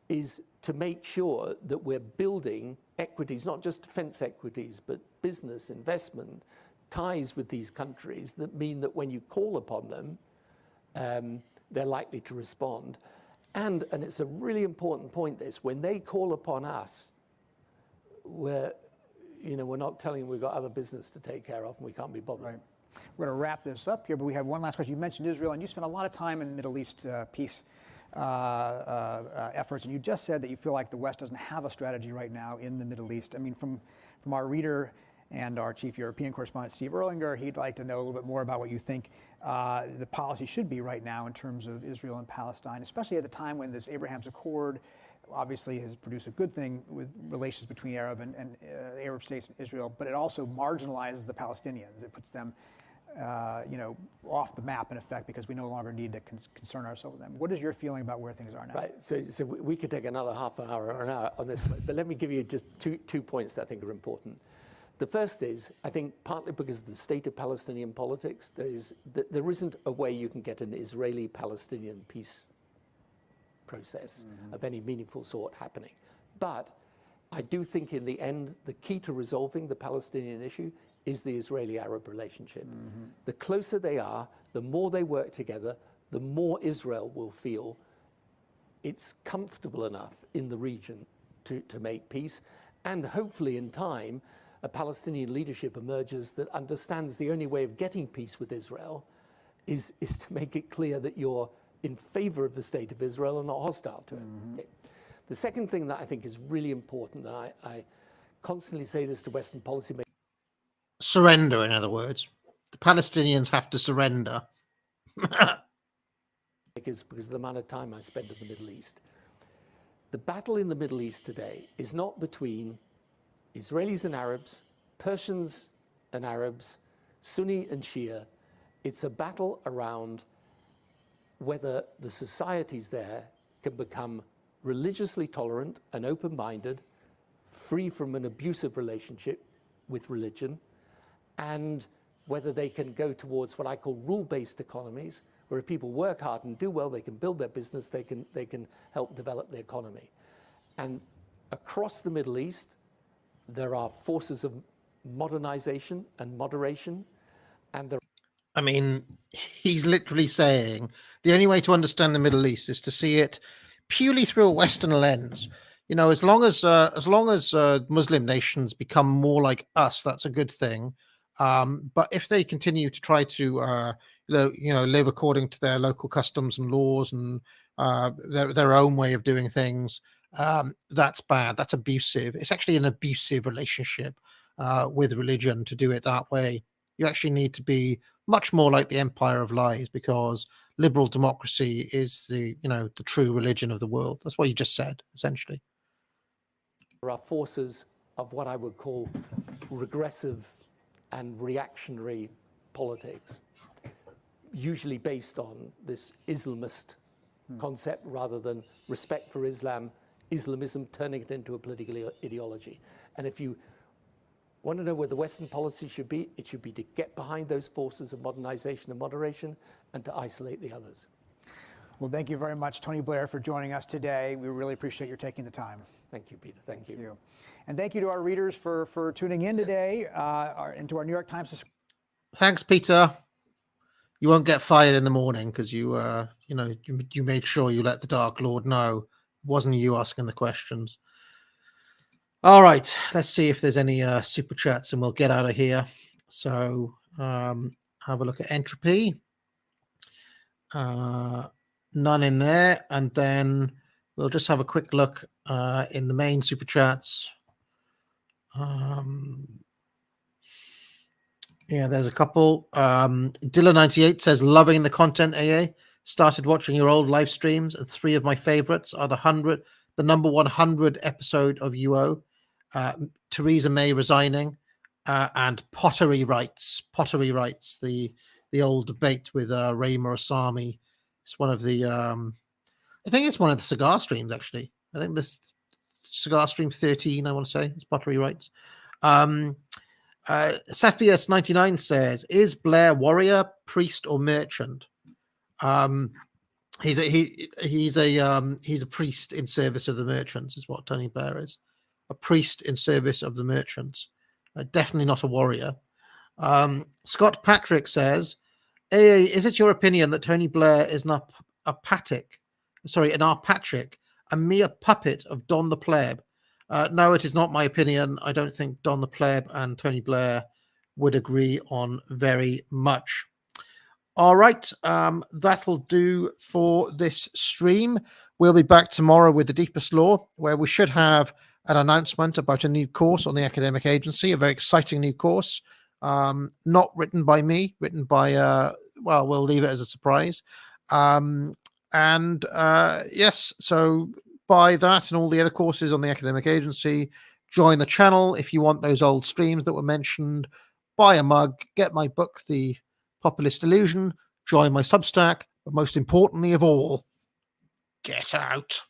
is to make sure that we're building equities, not just defense equities, but business, investment, ties with these countries that mean that when you call upon them, they're likely to respond. And it's a really important point, this, when they call upon us, we're not telling them we've got other business to take care of and we can't be bothered. Right. We're going to wrap this up here, but we have one last question. You mentioned Israel, and you spent a lot of time in Middle East peace efforts, and you just said that you feel like the West doesn't have a strategy right now in the Middle East. I mean, from our reader and our chief European correspondent, Steve Erlinger, he'd like to know a little bit more about what you think the policy should be right now in terms of Israel and Palestine, especially at the time when this Abraham's Accord obviously has produced a good thing with relations between Arab and Arab states and Israel, but it also marginalizes the Palestinians. It puts them off the map in effect because we no longer need to concern ourselves with them. What is your feeling about where things are now? Right. So we could take another half an hour or an hour on this, but let me give you just two points that I think are important. The first is, I think partly because of the state of Palestinian politics, there isn't a way you can get an Israeli-Palestinian peace process of any meaningful sort happening. But I do think in the end, the key to resolving the Palestinian issue is the Israeli-Arab relationship. The closer they are, the more they work together, the more Israel will feel it's comfortable enough in the region to make peace. And hopefully in time, a Palestinian leadership emerges that understands the only way of getting peace with Israel is to make it clear that you're in favor of the state of Israel and not hostile to it. Okay. The second thing that I think is really important, and I constantly say this to Western policymakers. Surrender, in other words. The Palestinians have to surrender. Because of the amount of time I spend in the Middle East. The battle in the Middle East today is not between Israelis and Arabs, Persians and Arabs, Sunni and Shia. It's a battle around whether the societies there can become religiously tolerant and open-minded, free from an abusive relationship with religion, and whether they can go towards what I call rule-based economies, where if people work hard and do well, they can build their business, they can help develop the economy. And across the Middle East, there are forces of modernization and moderation, and there. I mean, he's literally saying the only way to understand the Middle East is to see it purely through a Western lens. As long as Muslim nations become more like us, that's a good thing. But if they continue to try to, live according to their local customs and laws and their own way of doing things, that's bad. That's abusive. It's actually an abusive relationship with religion to do it that way. You actually need to be much more like the Empire of Lies, because liberal democracy is the true religion of the world. That's what you just said, essentially. There are forces of what I would call regressive and reactionary politics, usually based on this Islamist concept rather than respect for Islam, Islamism turning it into a political ideology. And if you want to know where the Western policy should be, it should be to get behind those forces of modernization and moderation and to isolate the others. Well, thank you very much, Tony Blair, for joining us today. We really appreciate your taking the time. Thank you, Peter. Thank you. And thank you to our readers for tuning in today and to our New York Times. Thanks, Peter. You won't get fired in the morning because you made sure you let the Dark Lord know it wasn't you asking the questions. All right, let's see if there's any super chats and we'll get out of here. So have a look at entropy. None in there. And then we'll just have a quick look in the main super chats. Yeah, there's a couple. Dilla98 says, loving the content, AA. Started watching your old live streams, and 3 of my favorites are the number 100 episode of UO, Theresa May resigning, and Pottery Rights, the old debate with Rayma Osami. It's one of the, I think it's one of the cigar streams, actually. I think this cigar stream 13, I want to say, is Pottery Rights. Cepheus99 says, is Blair warrior, priest, or merchant? He's a priest in service of the merchants, is what Tony Blair is. A priest in service of the merchants. Definitely not a warrior. Scott Patrick says, is it your opinion that Tony Blair is an Arpatric, a mere puppet of Don the Pleb? No, it is not my opinion. I don't think Don the Pleb and Tony Blair would agree on very much. All right, that'll do for this stream. We'll be back tomorrow with The Deepest Law, where we should have an announcement about a new course on the academic agency, a very exciting new course, not written by me, written by, we'll leave it as a surprise. Yes, so buy that and all the other courses on the academic agency. Join the channel if you want those old streams that were mentioned. Buy a mug, get my book, The Populist Illusion, join my Substack, but most importantly of all, get out.